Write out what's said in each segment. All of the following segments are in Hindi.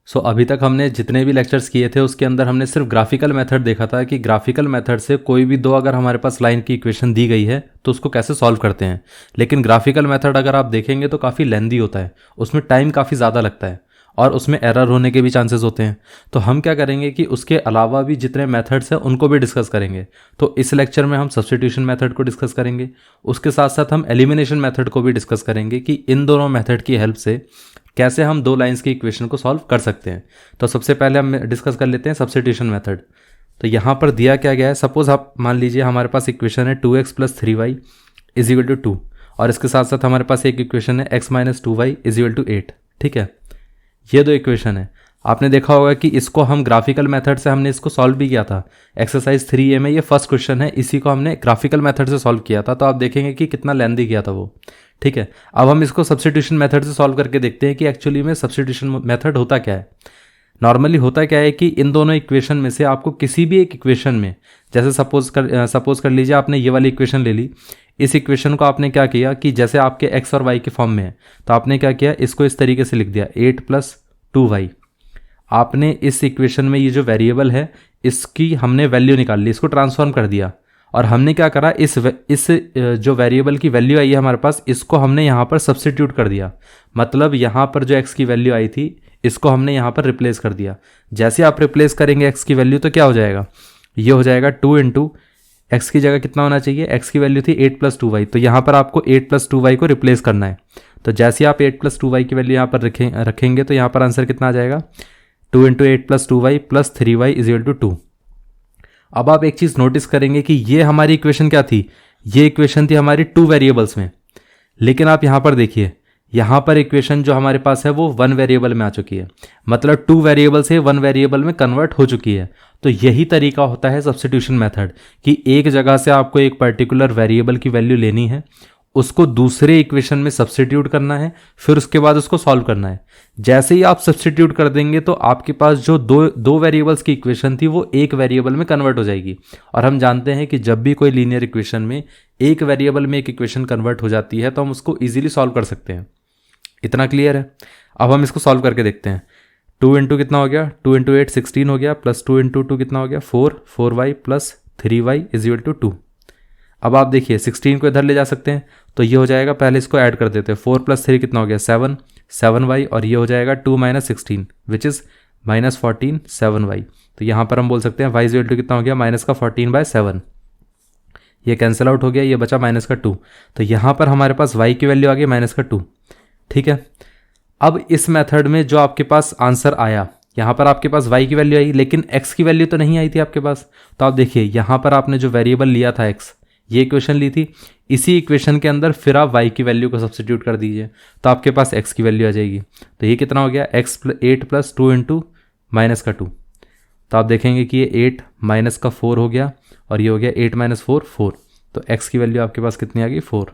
अभी तक हमने जितने भी लेक्चर्स किए थे उसके अंदर हमने सिर्फ ग्राफिकल मेथड देखा था कि ग्राफिकल मेथड से कोई भी दो अगर हमारे पास लाइन की इक्वेशन दी गई है तो उसको कैसे सॉल्व करते हैं। लेकिन ग्राफिकल मेथड अगर आप देखेंगे तो काफ़ी लेंदी होता है, उसमें टाइम काफ़ी ज़्यादा लगता है और उसमें एरर होने के भी चांसेस होते हैं। तो हम क्या करेंगे कि उसके अलावा भी जितने मेथड्स हैं उनको भी डिस्कस करेंगे। तो इस लेक्चर में हम सब्स्टिट्यूशन मेथड को डिस्कस करेंगे, उसके साथ साथ हम एलिमिनेशन मेथड को भी डिस्कस करेंगे कि इन दोनों मेथड की हेल्प से कैसे हम दो लाइंस की इक्वेशन को सॉल्व कर सकते हैं। तो सबसे पहले हम डिस्कस कर लेते हैं सब्स्टिट्यूशन मेथड। तो यहाँ पर दिया क्या गया है, सपोज आप मान लीजिए हमारे पास इक्वेशन है 2x + 3y = 2 और इसके साथ साथ हमारे पास एक इक्वेशन है x - 2y = 8। ठीक है, ये दो इक्वेशन है। आपने देखा होगा कि इसको हम ग्राफिकल मेथड से हमने इसको सॉल्व भी किया था। एक्सरसाइज 3A में ये फर्स्ट क्वेश्चन है, इसी को हमने ग्राफिकल मेथड से सॉल्व किया था। तो आप देखेंगे कि कितना लेंदी किया था वो। ठीक है, अब हम इसको सब्स्टिट्यूशन मेथड से सॉल्व करके देखते हैं कि एक्चुअली में सब्स्टिट्यूशन मेथड होता क्या है। नॉर्मली होता क्या है कि इन दोनों इक्वेशन में से आपको किसी भी एक इक्वेशन में, जैसे सपोज कर लीजिए आपने ये वाली इक्वेशन ले ली। इस इक्वेशन को आपने क्या किया कि जैसे आपके x और y के फॉर्म में है तो आपने क्या किया, इसको इस तरीके से लिख दिया 8 + 2y। आपने इस इक्वेशन में ये जो वेरिएबल है इसकी हमने वैल्यू निकाल ली, इसको ट्रांसफॉर्म कर दिया और हमने क्या करा, इस जो वेरिएबल की वैल्यू आई है हमारे पास, इसको हमने यहाँ पर सब्स्टिट्यूट कर दिया। मतलब यहाँ पर जो x की वैल्यू आई थी इसको हमने यहाँ पर रिप्लेस कर दिया। जैसे आप रिप्लेस करेंगे x की वैल्यू तो क्या हो जाएगा, ये हो जाएगा 2 × x की जगह कितना होना चाहिए, x की वैल्यू थी 8 + 2y, तो यहाँ पर आपको 8 + 2y को रिप्लेस करना है। तो जैसे आप 8 + 2y की वैल्यू यहाँ पर रखेंगे तो यहाँ पर आंसर कितना आ जाएगा, 2 × 8 + 2y + 3y = 2। अब आप एक चीज़ नोटिस करेंगे कि ये हमारी इक्वेशन क्या थी, ये इक्वेशन थी हमारी 2 वेरिएबल्स में। लेकिन आप यहाँ पर देखिए, यहाँ पर इक्वेशन जो हमारे पास है वो 1 वेरिएबल में आ चुकी है, मतलब 2 वेरिएबल से 1 वेरिएबल में कन्वर्ट हो चुकी है। तो यही तरीका होता है सब्स्टिट्यूशन मेथड कि एक जगह से आपको एक पर्टिकुलर वेरिएबल की वैल्यू लेनी है, उसको दूसरे इक्वेशन में सब्स्टिट्यूट करना है, फिर उसके बाद उसको सॉल्व करना है। जैसे ही आप सब्स्टिट्यूट कर देंगे तो आपके पास जो दो वेरिएबल्स की इक्वेशन थी वो एक वेरिएबल में कन्वर्ट हो जाएगी। और हम जानते हैं कि जब भी कोई लीनियर इक्वेशन में एक वेरिएबल में एक इक्वेशन कन्वर्ट हो जाती है तो हम उसको ईजिली सॉल्व कर सकते हैं। इतना क्लियर है। अब हम इसको सॉल्व करके देखते हैं। 2 × कितना हो गया, 2 × 8 16 हो गया, प्लस 2 × 2 कितना हो गया 4y + 3y = 2। अब आप देखिए 16 को इधर ले जा सकते हैं तो ये हो जाएगा, पहले इसको ऐड कर देते हैं, 4 + 3 कितना हो गया 7y और ये हो जाएगा 2 - 16 विच इज़ -14 7y। तो यहाँ पर हम बोल सकते हैं y = कितना हो गया -14/7। ये कैंसिल आउट हो गया, ये बचा -2। तो यहाँ पर हमारे पास y की वैल्यू आ गई -2। ठीक है, अब इस मेथड में जो आपके पास आंसर आया, यहाँ पर आपके पास y की वैल्यू आई लेकिन x की वैल्यू तो नहीं आई थी आपके पास। तो आप देखिए यहाँ पर आपने जो वेरिएबल लिया था x, ये इक्वेशन ली थी, इसी इक्वेशन के अंदर फिर आप y की वैल्यू को सब्स्टिट्यूट कर दीजिए तो आपके पास x की वैल्यू आ जाएगी। तो ये कितना हो गया 8 + 2 × -2। तो आप देखेंगे कि ये 8 - 4 हो गया और ये हो गया 8 - 4 4। तो x की वैल्यू आपके पास कितनी आ गई 4।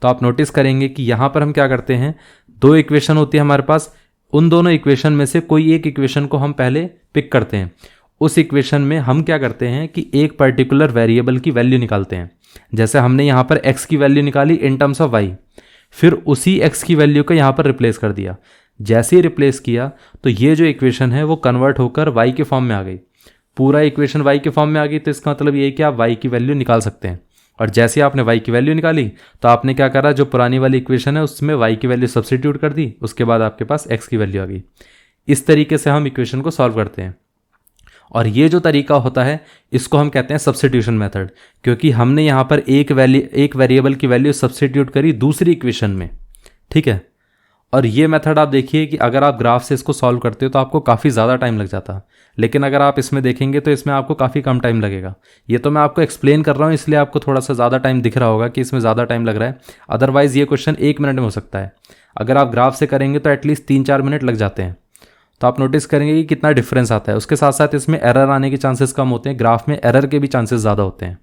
तो आप नोटिस करेंगे कि यहाँ पर हम क्या करते हैं, दो इक्वेशन होती है हमारे पास, उन दोनों इक्वेशन में से कोई एक इक्वेशन को हम पहले पिक करते हैं। उस इक्वेशन में हम क्या करते हैं कि एक पर्टिकुलर वेरिएबल की वैल्यू निकालते हैं। जैसे हमने यहाँ पर x की वैल्यू निकाली इन टर्म्स ऑफ y, फिर उसी x की वैल्यू को यहाँ पर रिप्लेस कर दिया। जैसे ही रिप्लेस किया तो ये जो इक्वेशन है वो कन्वर्ट होकर y के फॉर्म में आ गई। पूरा इक्वेशन y के फॉर्म में आ गई तो इसका मतलब ये है कि आप y की वैल्यू निकाल सकते हैं। और जैसे आपने y की वैल्यू निकाली तो आपने क्या करा, जो पुरानी वाली इक्वेशन है उसमें y की वैल्यू सब्स्टिट्यूट कर दी, उसके बाद आपके पास x की वैल्यू आ गई। इस तरीके से हम इक्वेशन को सॉल्व करते हैं। और ये जो तरीका होता है इसको हम कहते हैं सब्स्टिट्यूशन मेथड, क्योंकि हमने यहाँ पर एक वेरिएबल की वैल्यू सब्स्टिट्यूट करी दूसरी इक्वेशन में। ठीक है, और ये मेथड आप देखिए कि अगर आप ग्राफ से इसको सॉल्व करते हो तो आपको काफ़ी ज़्यादा टाइम लग जाता है, लेकिन अगर आप इसमें देखेंगे तो इसमें आपको काफ़ी कम टाइम लगेगा। ये तो मैं आपको एक्सप्लेन कर रहा हूँ इसलिए आपको थोड़ा सा ज़्यादा टाइम दिख रहा होगा कि इसमें ज़्यादा टाइम लग रहा है, अदरवाइज़ ये क्वेश्चन 1 मिनट में हो सकता है। अगर आप ग्राफ से करेंगे तो एटलीस्ट 3-4 मिनट लग जाते हैं। तो आप नोटिस करेंगे कि कितना डिफरेंस आता है। उसके साथ साथ इसमें एरर आने के चांसेस कम होते हैं, ग्राफ में एरर के भी चांसेस ज़्यादा होते हैं।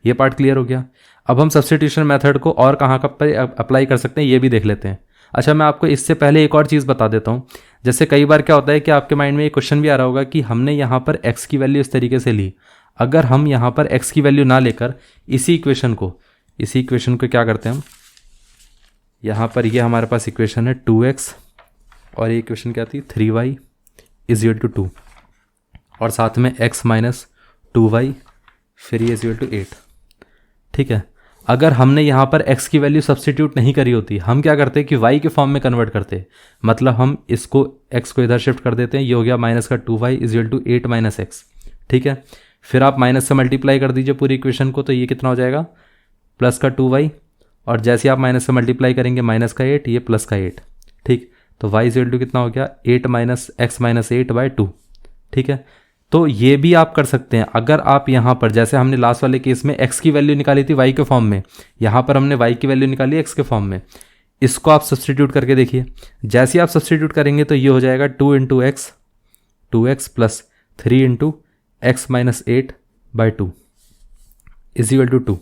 ये पार्ट क्लियर हो गया। अब हम सब्स्टिट्यूशन मेथड को और कहाँ पर अप्लाई कर सकते हैं ये भी देख लेते हैं। अच्छा, मैं आपको इससे पहले एक और चीज़ बता देता हूँ। जैसे कई बार क्या होता है कि आपके माइंड में ये क्वेश्चन भी आ रहा होगा कि हमने यहाँ पर x की वैल्यू इस तरीके से ली, अगर हम यहाँ पर x की वैल्यू ना लेकर इसी इक्वेशन को क्या करते हैं हम, यहाँ पर ये हमारे पास इक्वेशन है 2x और ये इक्वेशन क्या थी 3y इज इक्वल टू 2 और साथ में x माइनस 2y फिर ये इज इक्वल टू 8। ठीक है, अगर हमने यहाँ पर x की वैल्यू सब्सटीट्यूट नहीं करी होती, हम क्या करते कि y के फॉर्म में कन्वर्ट करते, मतलब हम इसको x को इधर शिफ्ट कर देते हैं, ये हो गया माइनस का 2y is equal to 8 minus x. ठीक है, फिर आप माइनस से मल्टीप्लाई कर दीजिए पूरी इक्वेशन को, तो ये कितना हो जाएगा प्लस का 2y, और जैसे आप माइनस से मल्टीप्लाई करेंगे माइनस का 8, ये प्लस का 8। ठीक, तो y इज इक्वल टू कितना हो गया 8 माइनस एक्स माइनस 8 बाय 2। ठीक है, तो ये भी आप कर सकते हैं। अगर आप यहाँ पर जैसे हमने लास्ट वाले केस में x की वैल्यू निकाली थी y के फॉर्म में, यहाँ पर हमने y की वैल्यू निकाली x के फॉर्म में, इसको आप सब्सटीट्यूट करके देखिए। जैसे आप सब्सटीट्यूट करेंगे तो ये हो जाएगा 2 into x 2x plus 3 into x minus 8 by 2 is equal to 2।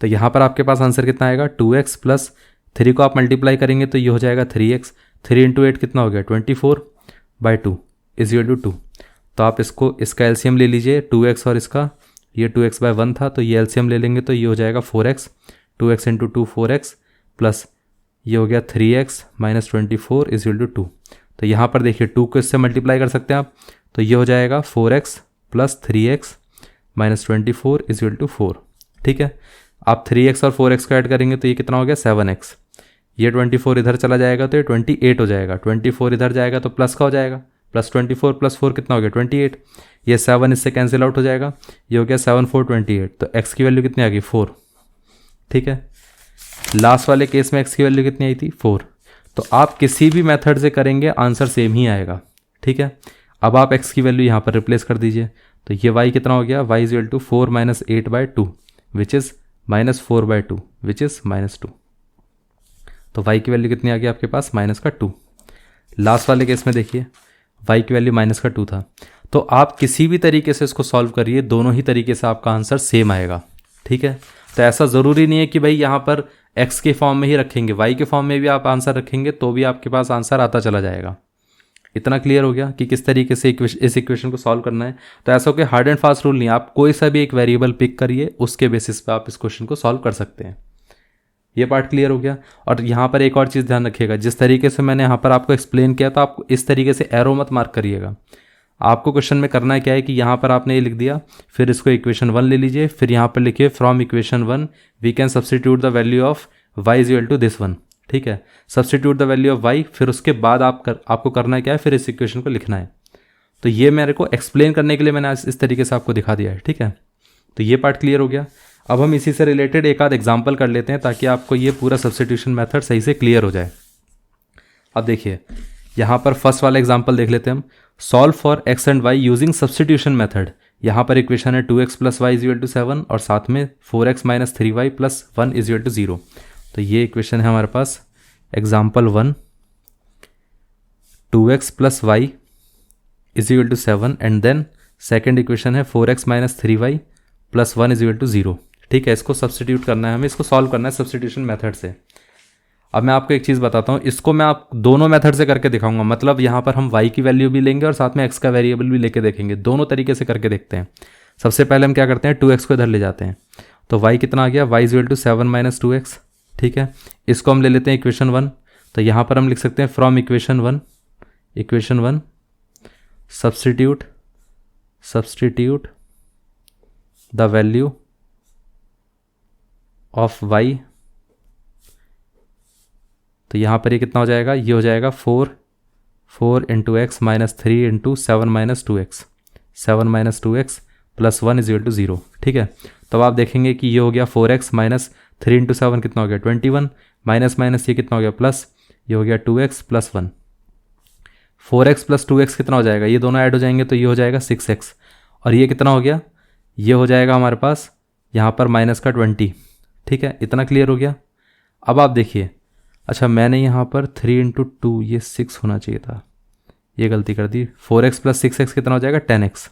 तो यहाँ पर आपके पास आंसर कितना आएगा 2x प्लस 3 को आप मल्टीप्लाई करेंगे तो ये हो जाएगा 3x, 3 इंटू 8 कितना हो गया 24 बाई 2 इज इक्वल टू 2। तो आप इसका एलसीएम ले लीजिए, 2x और इसका, ये 2x बाय 1 था तो ये एलसीएम ले लेंगे तो ये हो जाएगा 4x, 2x into 2 4x plus ये हो गया 3x minus 24 is equal to 2। तो यहाँ पर देखिए 2 को इससे मल्टीप्लाई कर सकते हैं आप, तो ये हो जाएगा 4x plus 3x minus 24 is equal to 4। ठीक है, आप 3x और 4x को ऐड करेंगे तो ये कितना हो गया 7x, ये 24 इधर चला जाएगा तो ये 28 हो जाएगा, 24 इधर जाएगा तो प्लस का हो जाएगा, प्लस 24 प्लस 4 कितना हो गया 28, ये 7 इससे कैंसिल आउट हो जाएगा, ये हो गया 7 4 28, तो x की वैल्यू कितनी आ गई 4। ठीक है, लास्ट वाले केस में x की वैल्यू कितनी आई थी 4। तो आप किसी भी मेथड से करेंगे आंसर सेम ही आएगा। ठीक है, अब आप x की वैल्यू यहाँ पर रिप्लेस कर दीजिए, तो ये y कितना हो गया y is equal to 4 minus 8 by 2 which is minus 4 by 2 which is minus 2। तो y की वैल्यू कितनी आ गई आपके पास माइनस का 2। लास्ट वाले केस में देखिए y की वैल्यू माइनस का 2 था। तो आप किसी भी तरीके से इसको सॉल्व करिए, दोनों ही तरीके से आपका आंसर सेम आएगा। ठीक है, तो ऐसा ज़रूरी नहीं है कि भाई यहाँ पर x के फॉर्म में ही रखेंगे, y के फॉर्म में भी आप आंसर रखेंगे तो भी आपके पास आंसर आता चला जाएगा। इतना क्लियर हो गया कि किस तरीके से इस इक्वेशन को सॉल्व करना है। तो ऐसा कोई हार्ड एंड फास्ट रूल नहीं है, आप कोई सा भी एक वेरिएबल पिक करिए, उसके बेसिस पे आप इस क्वेश्चन को सॉल्व कर सकते हैं। ये पार्ट क्लियर हो गया। और यहाँ पर एक और चीज़ ध्यान रखिएगा, जिस तरीके से मैंने यहाँ पर आपको एक्सप्लेन किया तो आप इस तरीके से एरो मत मार्क करिएगा। आपको क्वेश्चन में करना क्या है कि यहाँ पर आपने ये लिख दिया, फिर इसको इक्वेशन 1 ले लीजिए, फिर यहाँ पर लिखिए from equation 1 we can substitute the value of y is equal to this one. ठीक है, substitute the value of y, फिर उसके बाद आपको करना क्या है, फिर इस इक्वेशन को लिखना है। तो ये मेरे को एक्सप्लेन करने के लिए मैंने इस तरीके से आपको दिखा दिया है। ठीक है, तो ये पार्ट क्लियर हो गया। अब हम इसी से रिलेटेड एक आध एग्जाम्पल कर लेते हैं ताकि आपको ये पूरा सब्सटीट्यूशन मेथड सही से क्लियर हो जाए। अब देखिए यहाँ पर फर्स्ट वाला एग्जाम्पल देख लेते हैं हम। Solve for x and y using substitution method. यहाँ पर इक्वेशन है 2x plus y is equal to 7 और साथ में 4x minus 3y plus 1 is equal to 0। तो ये इक्वेशन है हमारे पास example 1, 2x plus y is equal to 7 and then second equation है 4x minus 3y plus 1 is equal to 0। ठीक है, इसको सब्सटीट्यूट करना है हमें, इसको सॉल्व करना है सब्सटीट्यूशन मेथड से। अब मैं आपको एक चीज़ बताता हूँ, इसको मैं आप दोनों मेथड से करके दिखाऊंगा, मतलब यहाँ पर हम y की वैल्यू भी लेंगे और साथ में x का वेरिएबल भी लेके देखेंगे, दोनों तरीके से करके देखते हैं। सबसे पहले हम क्या करते हैं 2x को इधर ले जाते हैं, तो y कितना आ गया y is equal to 7 minus 2x। ठीक है, इसको हम ले लेते हैं इक्वेशन 1, तो यहाँ पर हम लिख सकते हैं from equation 1 substitute the value of y। तो यहाँ पर ये कितना हो जाएगा, ये हो जाएगा 4 into x minus 3 into 7 minus 2x plus 1 is equal to 0। ठीक है, तो आप देखेंगे कि ये हो गया 4x माइनस 3 इंटू 7 कितना हो गया 21, माइनस माइनस ये कितना हो गया प्लस, ये हो गया 2x plus 1। 4x plus 2x कितना हो जाएगा, ये दोनों ऐड हो जाएंगे तो ये हो जाएगा 6x, और ये कितना हो गया, ये हो जाएगा हमारे पास यहाँ पर माइनस का 20। ठीक है, इतना क्लियर हो गया। अब आप देखिए, अच्छा मैंने यहाँ पर 3 इंटू 2 ये 6 होना चाहिए था, ये गलती कर दी। 4x प्लस 6x कितना हो जाएगा 10x।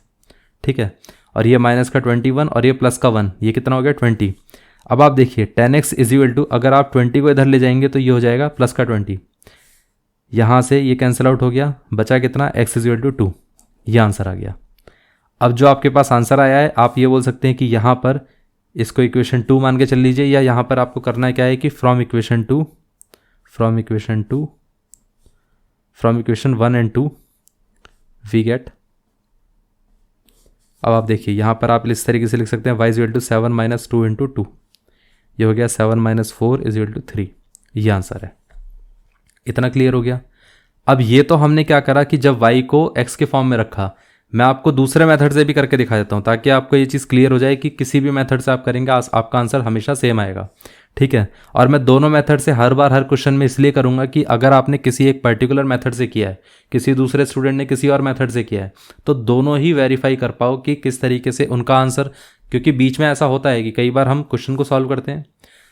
ठीक है, और ये माइनस का 21 और ये प्लस का 1, ये कितना हो गया 20। अब आप देखिए 10x इज इक्वल टू, अगर आप 20 को इधर ले जाएंगे तो ये हो जाएगा प्लस का 20, यहाँ से ये कैंसिल आउट हो गया, बचा कितना x इज इक्वल टू 2, ये आंसर आ गया। अब जो आपके पास आंसर आया है, आप ये बोल सकते हैं कि यहाँ पर इसको इक्वेशन 2 मान के चल लीजिए, या यहाँ पर आपको करना है क्या है कि from equation 2 from equation 1 and 2 we get, अब आप देखिए यहाँ पर आप इस तरीके से लिख सकते हैं y is equal to 7 minus 2 into 2, ये हो गया 7 माइनस 4 इज इक्वल टू 3, ये आंसर है। इतना क्लियर हो गया। अब ये तो हमने क्या करा कि जब y को x के फॉर्म में रखा, मैं आपको दूसरे मेथड से भी करके दिखा देता हूँ ताकि आपको ये चीज़ क्लियर हो जाए कि किसी भी मेथड से आप करेंगे आपका आंसर हमेशा सेम आएगा, ठीक है। और मैं दोनों मेथड से हर बार हर क्वेश्चन में इसलिए करूँगा कि अगर आपने किसी एक पर्टिकुलर मेथड से किया है, किसी दूसरे स्टूडेंट ने किसी और मेथड से किया है, तो दोनों ही वेरीफाई कर पाओ कि किस तरीके से उनका आंसर, क्योंकि बीच में ऐसा होता है कि कई बार हम क्वेश्चन को सॉल्व करते हैं,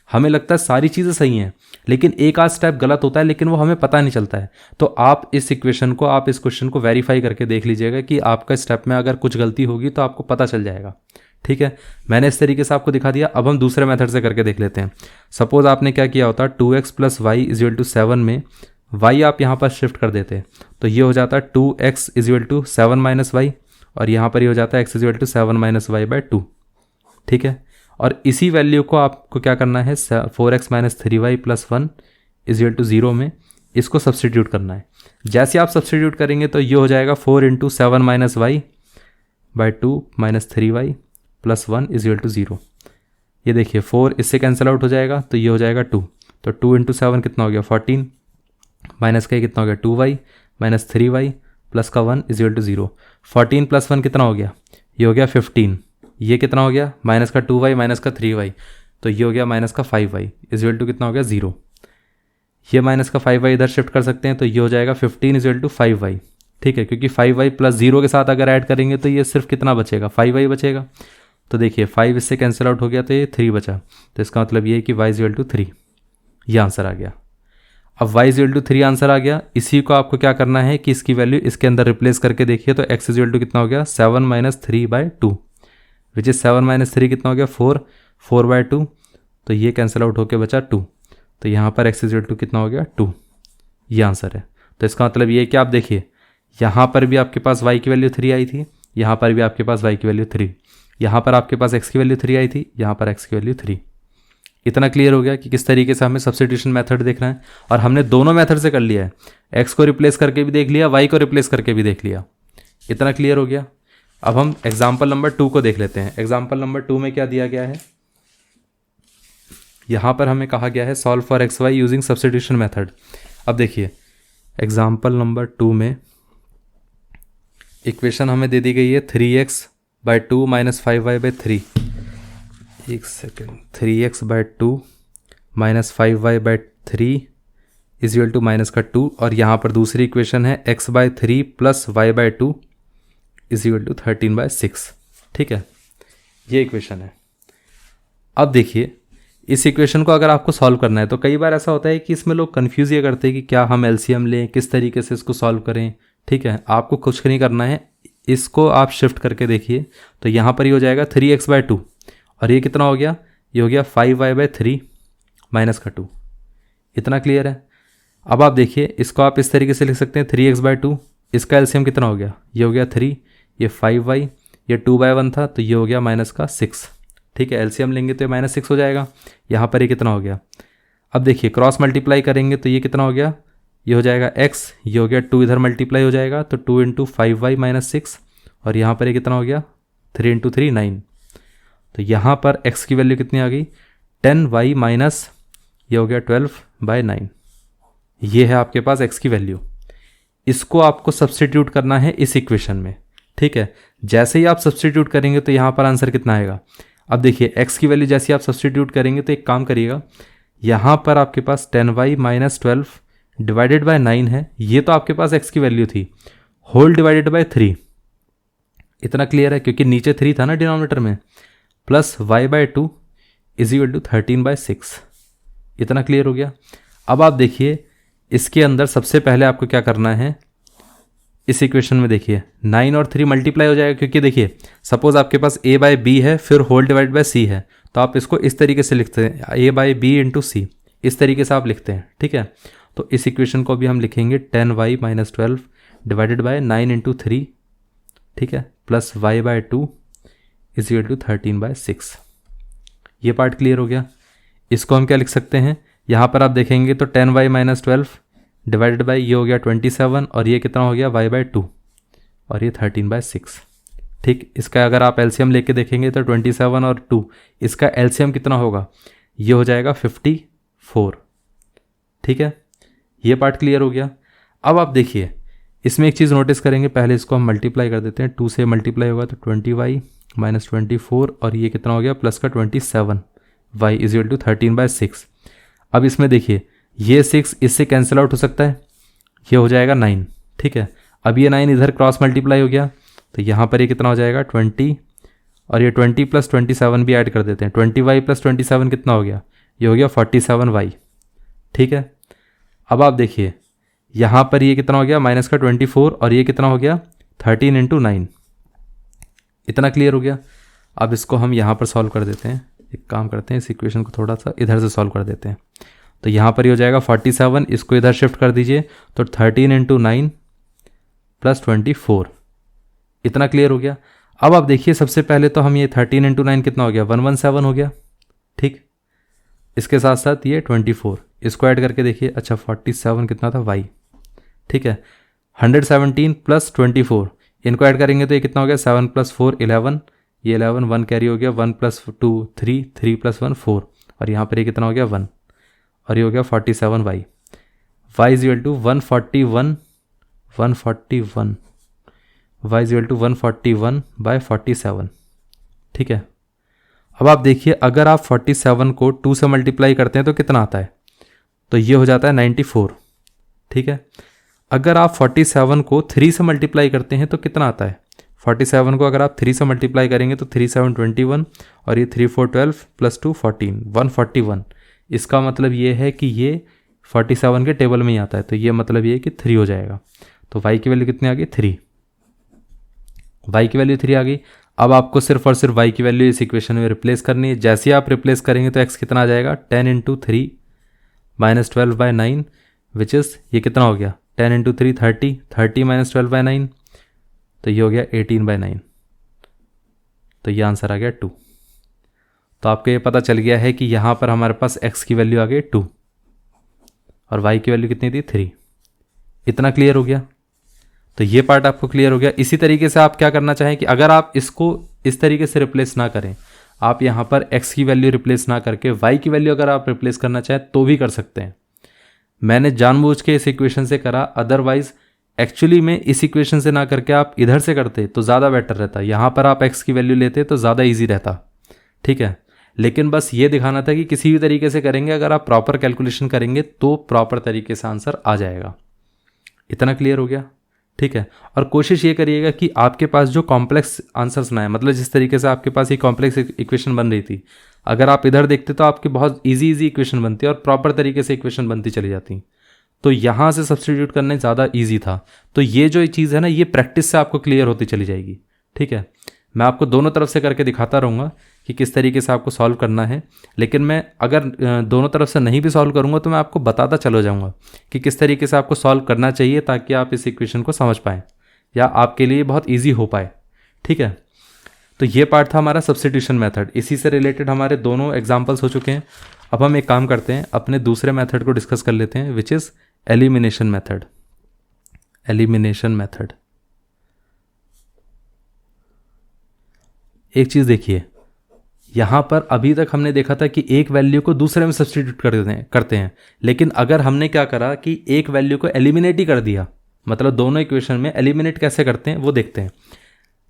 हमें लगता है सारी चीज़ें सही हैं, लेकिन एक आध स्टेप गलत होता है, लेकिन वो हमें पता नहीं चलता है। तो आप इस इक्वेशन को, आप इस क्वेश्चन को वेरीफाई करके देख लीजिएगा कि आपका स्टेप में अगर कुछ गलती होगी तो आपको पता चल जाएगा, ठीक है। मैंने इस तरीके से आपको दिखा दिया। अब हम दूसरे मेथड से करके देख लेते हैं। सपोज आपने क्या किया होता, 2x plus y is equal to 7 में y आप यहाँ पर शिफ्ट कर देते, तो ये हो जाता 2x is equal to 7 minus y, और यहाँ पर ये हो जाता है x is equal to 7 minus y by 2, ठीक है। और इसी वैल्यू को आपको क्या करना है, 4x minus 3y plus 1 is equal to 0 में इसको सब्सटीट्यूट करना है। जैसे आप सब्सटीट्यूट करेंगे तो ये हो जाएगा 4 into 7 minus y by 2 minus 3y plus 1 is equal to 0। ये देखिए 4 इससे कैंसिल आउट हो जाएगा, तो ये हो जाएगा 2, तो 2 इंटू 7 कितना हो गया 14, माइनस का कितना हो गया 2y माइनस 3y प्लस का 1 इज इक्वल टू 0। 14 प्लस 1 कितना हो गया, ये हो गया 15, ये कितना हो गया माइनस का 2y माइनस का 3y, तो ये हो गया माइनस का 5y इज इक्वल टू कितना हो गया 0। ये माइनस का 5y इधर शिफ्ट कर सकते हैं, तो ये हो जाएगा 15 इज इक्वल टू 5y, ठीक है, क्योंकि 5y प्लस 0 के साथ अगर ऐड करेंगे तो ये सिर्फ कितना बचेगा 5y बचेगा। तो देखिए 5 इससे कैंसिल आउट हो गया, तो ये 3 बचा, तो इसका मतलब ये है कि y इज इक्वल टू 3, ये आंसर आ गया। अब y is equal to 3 answer आ गया। इसी को आपको क्या करना है कि इसकी वैल्यू इसके अंदर रिप्लेस करके देखिए, तो x इज इक्वल टू कितना हो गया 7 minus 3 by 2, which is 7 minus 3 कितना हो गया 4 बाई 2, तो ये कैंसिल आउट होकर बचा 2, तो यहाँ पर x इज इक्वल टू कितना हो गया 2, ये आंसर है। तो इसका मतलब ये है कि आप देखिए यहाँ पर भी आपके पास y की वैल्यू 3 आई थी, यहाँ पर भी आपके पास y की वैल्यू 3, यहाँ पर आपके पास x की वैल्यू 3 आई थी, यहाँ पर x की वैल्यू 3। इतना क्लियर हो गया कि किस तरीके से हमें सब्स्टिट्यूशन मेथड देखना है, और हमने दोनों मेथड से कर लिया है, x को रिप्लेस करके भी देख लिया, y को रिप्लेस करके भी देख लिया। इतना क्लियर हो गया। अब हम एग्जाम्पल नंबर 2 को देख लेते हैं। एग्जाम्पल नंबर 2 में क्या दिया गया है, यहाँ पर हमें कहा गया है solve for x y using substitution method. अब देखिए एग्जाम्पल नंबर 2 में इक्वेशन हमें दे दी गई है 3x by 2 minus 5y by 3, एक second, 3x by 2 minus 5y by 3 is equal to minus का 2, और यहाँ पर दूसरी इक्वेशन है x by 3 plus y by 2 is equal to 13 by 6, ठीक है, ये इक्वेशन है। अब देखिए इस इक्वेशन को अगर आपको सॉल्व करना है, तो कई बार ऐसा होता है कि इसमें लोग कन्फ्यूज़ ये करते हैं कि क्या हम एलसीएम लें, किस तरीके से इसको सॉल्व करें, ठीक है। आपको कुछ नहीं करना है, इसको आप शिफ्ट करके देखिए, तो यहाँ पर ही हो जाएगा 3x बाई 2, और ये कितना हो गया, ये हो गया 5y बाई 3 माइनस का 2। इतना क्लियर है। अब आप देखिए इसको आप इस तरीके से लिख सकते हैं 3x बाई 2, इसका एलसीएम कितना हो गया, ये हो गया 3, ये 5y, ये 2/1 था, तो ये हो गया माइनस का 6, ठीक है। एलसीएम लेंगे तो ये माइनस 6 हो जाएगा। यहाँ पर ये कितना हो गया, अब देखिए क्रॉस मल्टीप्लाई करेंगे तो ये कितना हो गया, ये हो जाएगा x, ये हो गया 2 इधर मल्टीप्लाई हो जाएगा, तो 2 इंटू 5y माइनस 6, और यहाँ पर ये कितना हो गया 3 इंटू 3 9, तो यहाँ पर x की वैल्यू कितनी आ गई 10y माइनस, ये हो गया 12 बाई 9, ये है आपके पास x की वैल्यू। इसको आपको सब्सटीट्यूट करना है इस इक्वेशन में, ठीक है। जैसे ही आप सब्सटीट्यूट करेंगे तो यहाँ पर आंसर कितना आएगा। अब देखिए x की वैल्यू जैसे आप सब्सटीट्यूट करेंगे तो एक काम करिएगा, यहाँ पर आपके पास 10y माइनस 12 डिवाइडेड बाय 9 है, ये तो आपके पास x की वैल्यू थी, होल डिवाइडेड बाय 3। इतना क्लियर है, क्योंकि नीचे 3 था ना डिनोमिनेटर में, plus y by 2 is equal to 13 by 6। इतना क्लियर हो गया। अब आप देखिए इसके अंदर सबसे पहले आपको क्या करना है, इस इक्वेशन में देखिए 9 और 3 मल्टीप्लाई हो जाएगा, क्योंकि देखिए सपोज आपके पास a बाई बी है फिर होल डिवाइड बाय c है, तो आप इसको इस तरीके से लिखते हैं a बाई बी इंटू सी, इस तरीके से आप लिखते हैं, ठीक है। तो इस इक्वेशन को भी हम लिखेंगे 10y minus 12 divided by 9 into 3, ठीक है, plus y by 2 is equal to 13 by 6। ये पार्ट क्लियर हो गया। इसको हम क्या लिख सकते हैं, यहाँ पर आप देखेंगे तो 10y माइनस 12 डिवाइडेड बाई ये हो गया 27 और ये कितना हो गया y/2 और ये 13/6। ठीक, इसका अगर आप एलसीएम लेके देखेंगे तो 27 और 2 इसका एलसीएम कितना होगा, ये हो जाएगा 54। ठीक है, ये पार्ट क्लियर हो गया। अब आप देखिए इसमें एक चीज़ नोटिस करेंगे, पहले इसको हम मल्टीप्लाई कर देते हैं, 2 से मल्टीप्लाई होगा तो 20y माइनस 24 और ये कितना हो गया प्लस का 27y इज इक्वल टू 13/6। अब इसमें देखिए ये 6 इससे कैंसिल आउट हो सकता है, ये हो जाएगा 9। ठीक है, अब ये 9 इधर क्रॉस मल्टीप्लाई हो गया तो यहाँ पर ये कितना हो जाएगा 20 और ये 20 प्लस 27 भी ऐड कर देते हैं, 20y प्लस 27 कितना हो गया, ये हो गया 47y। ठीक है, अब आप देखिए यहाँ पर ये कितना हो गया माइनस का 24 और ये कितना हो गया 13 इंटू 9। इतना क्लियर हो गया। अब इसको हम यहाँ पर सॉल्व कर देते हैं, एक काम करते हैं इस इक्वेशन को थोड़ा सा इधर से सॉल्व कर देते हैं। तो यहाँ पर ये हो जाएगा 47, इसको इधर शिफ्ट कर दीजिए तो 13 इंटू 9 प्लस 24। इतना क्लियर हो गया। अब आप देखिए सबसे पहले तो हम ये 13 इंटू 9 कितना हो गया 117 हो गया। ठीक, इसके साथ साथ ये 24 इसको ऐड करके देखिए, अच्छा 47 कितना था y। ठीक है, 117 प्लस 24 इनको ऐड करेंगे तो ये कितना हो गया 7 प्लस 4 11, ये 11 1 कैरी हो गया, 1 प्लस 2 3, 3 प्लस 1 4 और यहाँ पर ये कितना हो गया 1 और ये हो गया 47y। y is equal to 141 y is equal to 141/47। ठीक है, अब आप देखिए अगर आप 47 को 2 से मल्टीप्लाई करते हैं तो कितना आता है, तो ये हो जाता है 94। ठीक है, अगर आप 47 को 3 से मल्टीप्लाई करते हैं तो कितना आता है, 47 को अगर आप 3 से मल्टीप्लाई करेंगे तो 3 7 21 और ये 3 4 12 प्लस 2 14 141। इसका मतलब ये है कि ये 47 के टेबल में ही आता है, तो ये मतलब ये है कि 3 हो जाएगा। तो y की वैल्यू कितनी आ गई 3, y की वैल्यू 3 आ गई। अब आपको सिर्फ और सिर्फ y की वैल्यू इस इक्वेशन में रिप्लेस करनी है। जैसे ही आप रिप्लेस करेंगे तो x कितना आ जाएगा 10 इंटू 3 माइनस 12/9 विच इज़ ये कितना हो गया 10 इंटू 3 30, 30 माइनस 12/9 तो ये हो गया 18/9। तो ये आंसर आ गया 2। तो आपको ये पता चल गया है कि यहाँ पर हमारे पास x की वैल्यू आ गई 2 और y की वैल्यू कितनी थी 3। इतना क्लियर हो गया। तो ये पार्ट आपको क्लियर हो गया। इसी तरीके से आप क्या करना चाहें कि अगर आप इसको इस तरीके से रिप्लेस ना करें, आप यहाँ पर x की वैल्यू रिप्लेस ना करके y की वैल्यू अगर आप रिप्लेस करना चाहें तो भी कर सकते हैं। मैंने जानबूझ के इस इक्वेशन से करा, अदरवाइज एक्चुअली में इस इक्वेशन से ना करके आप इधर से करते तो ज़्यादा बेटर रहता। यहाँ पर आप x की वैल्यू लेते तो ज़्यादा ईजी रहता। ठीक है, लेकिन बस ये दिखाना था कि किसी भी तरीके से करेंगे, अगर आप प्रॉपर कैलकुलेशन करेंगे तो प्रॉपर तरीके से आंसर आ जाएगा। इतना क्लियर हो गया। ठीक है, और कोशिश ये करिएगा कि आपके पास जो कॉम्प्लेक्स आंसर्स ना है, मतलब जिस तरीके से आपके पास ये कॉम्प्लेक्स इक्वेशन बन रही थी, अगर आप इधर देखते तो आपकी बहुत इजी इक्वेशन बनती है और प्रॉपर तरीके से इक्वेशन बनती चली जाती। तो यहाँ से सब्स्टिट्यूट करने ज़्यादा ईजी था। तो ये जो चीज़ है ना, ये प्रैक्टिस से आपको क्लियर होती चली जाएगी। ठीक है, मैं आपको दोनों तरफ से करके दिखाता रहूँगा कि किस तरीके से आपको सॉल्व करना है, लेकिन मैं अगर दोनों तरफ से नहीं भी सॉल्व करूँगा तो मैं आपको बताता चला जाऊँगा कि किस तरीके से आपको सॉल्व करना चाहिए ताकि आप इस इक्वेशन को समझ पाएँ या आपके लिए बहुत ईजी हो पाए। ठीक है, तो ये पार्ट था हमारा सब्स्टिट्यूशन मेथड। इसी से रिलेटेड हमारे दोनों एग्जाम्पल्स हो चुके हैं। अब हम एक काम करते हैं, अपने दूसरे मेथड को डिस्कस कर लेते हैं, which is elimination method. Elimination method, एक चीज़ देखिए, यहाँ पर अभी तक हमने देखा था कि एक वैल्यू को दूसरे में सब्स्टिट्यूट करते हैं, लेकिन अगर हमने क्या करा कि एक वैल्यू को एलिमिनेट ही कर दिया, मतलब दोनों इक्वेशन में एलिमिनेट कैसे करते हैं वो देखते हैं।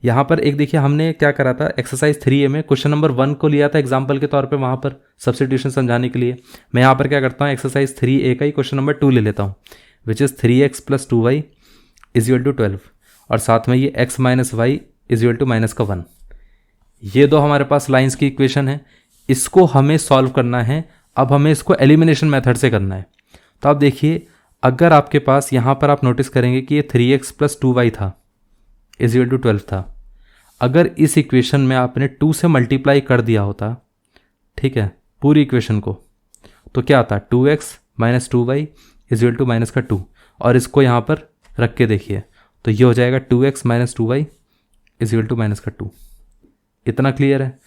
यहाँ पर एक देखिए हमने क्या करा था, एक्सरसाइज 3A में क्वेश्चन नंबर 1 को लिया था एग्जाम्पल के तौर पे, वहाँ पर सब्स्टिट्यूशन समझाने के लिए। मैं यहाँ पर क्या करता हूँ, एक्सरसाइज 3A का ही क्वेश्चन नंबर 2 ले लेता हूँ, which is 3x plus 2y is equal to 12 और साथ में ये x minus y is equal to minus का 1। ये दो हमारे पास लाइंस की इक्वेशन है, इसको हमें सॉल्व करना है। अब हमें इसको एलिमिनेशन मेथड से करना है। तो आप देखिए, अगर आपके पास यहाँ पर आप नोटिस करेंगे कि ये 3x प्लस 2y था इज इक्वल टू 12 था। अगर इस इक्वेशन में आपने 2 से मल्टीप्लाई कर दिया होता, ठीक है, पूरी इक्वेशन को, तो क्या आता 2x minus 2y is equal to minus का 2 और इसको यहाँ पर रख के देखिए तो ये हो जाएगा 2x minus 2y is equal to minus का 2। इतना क्लियर है।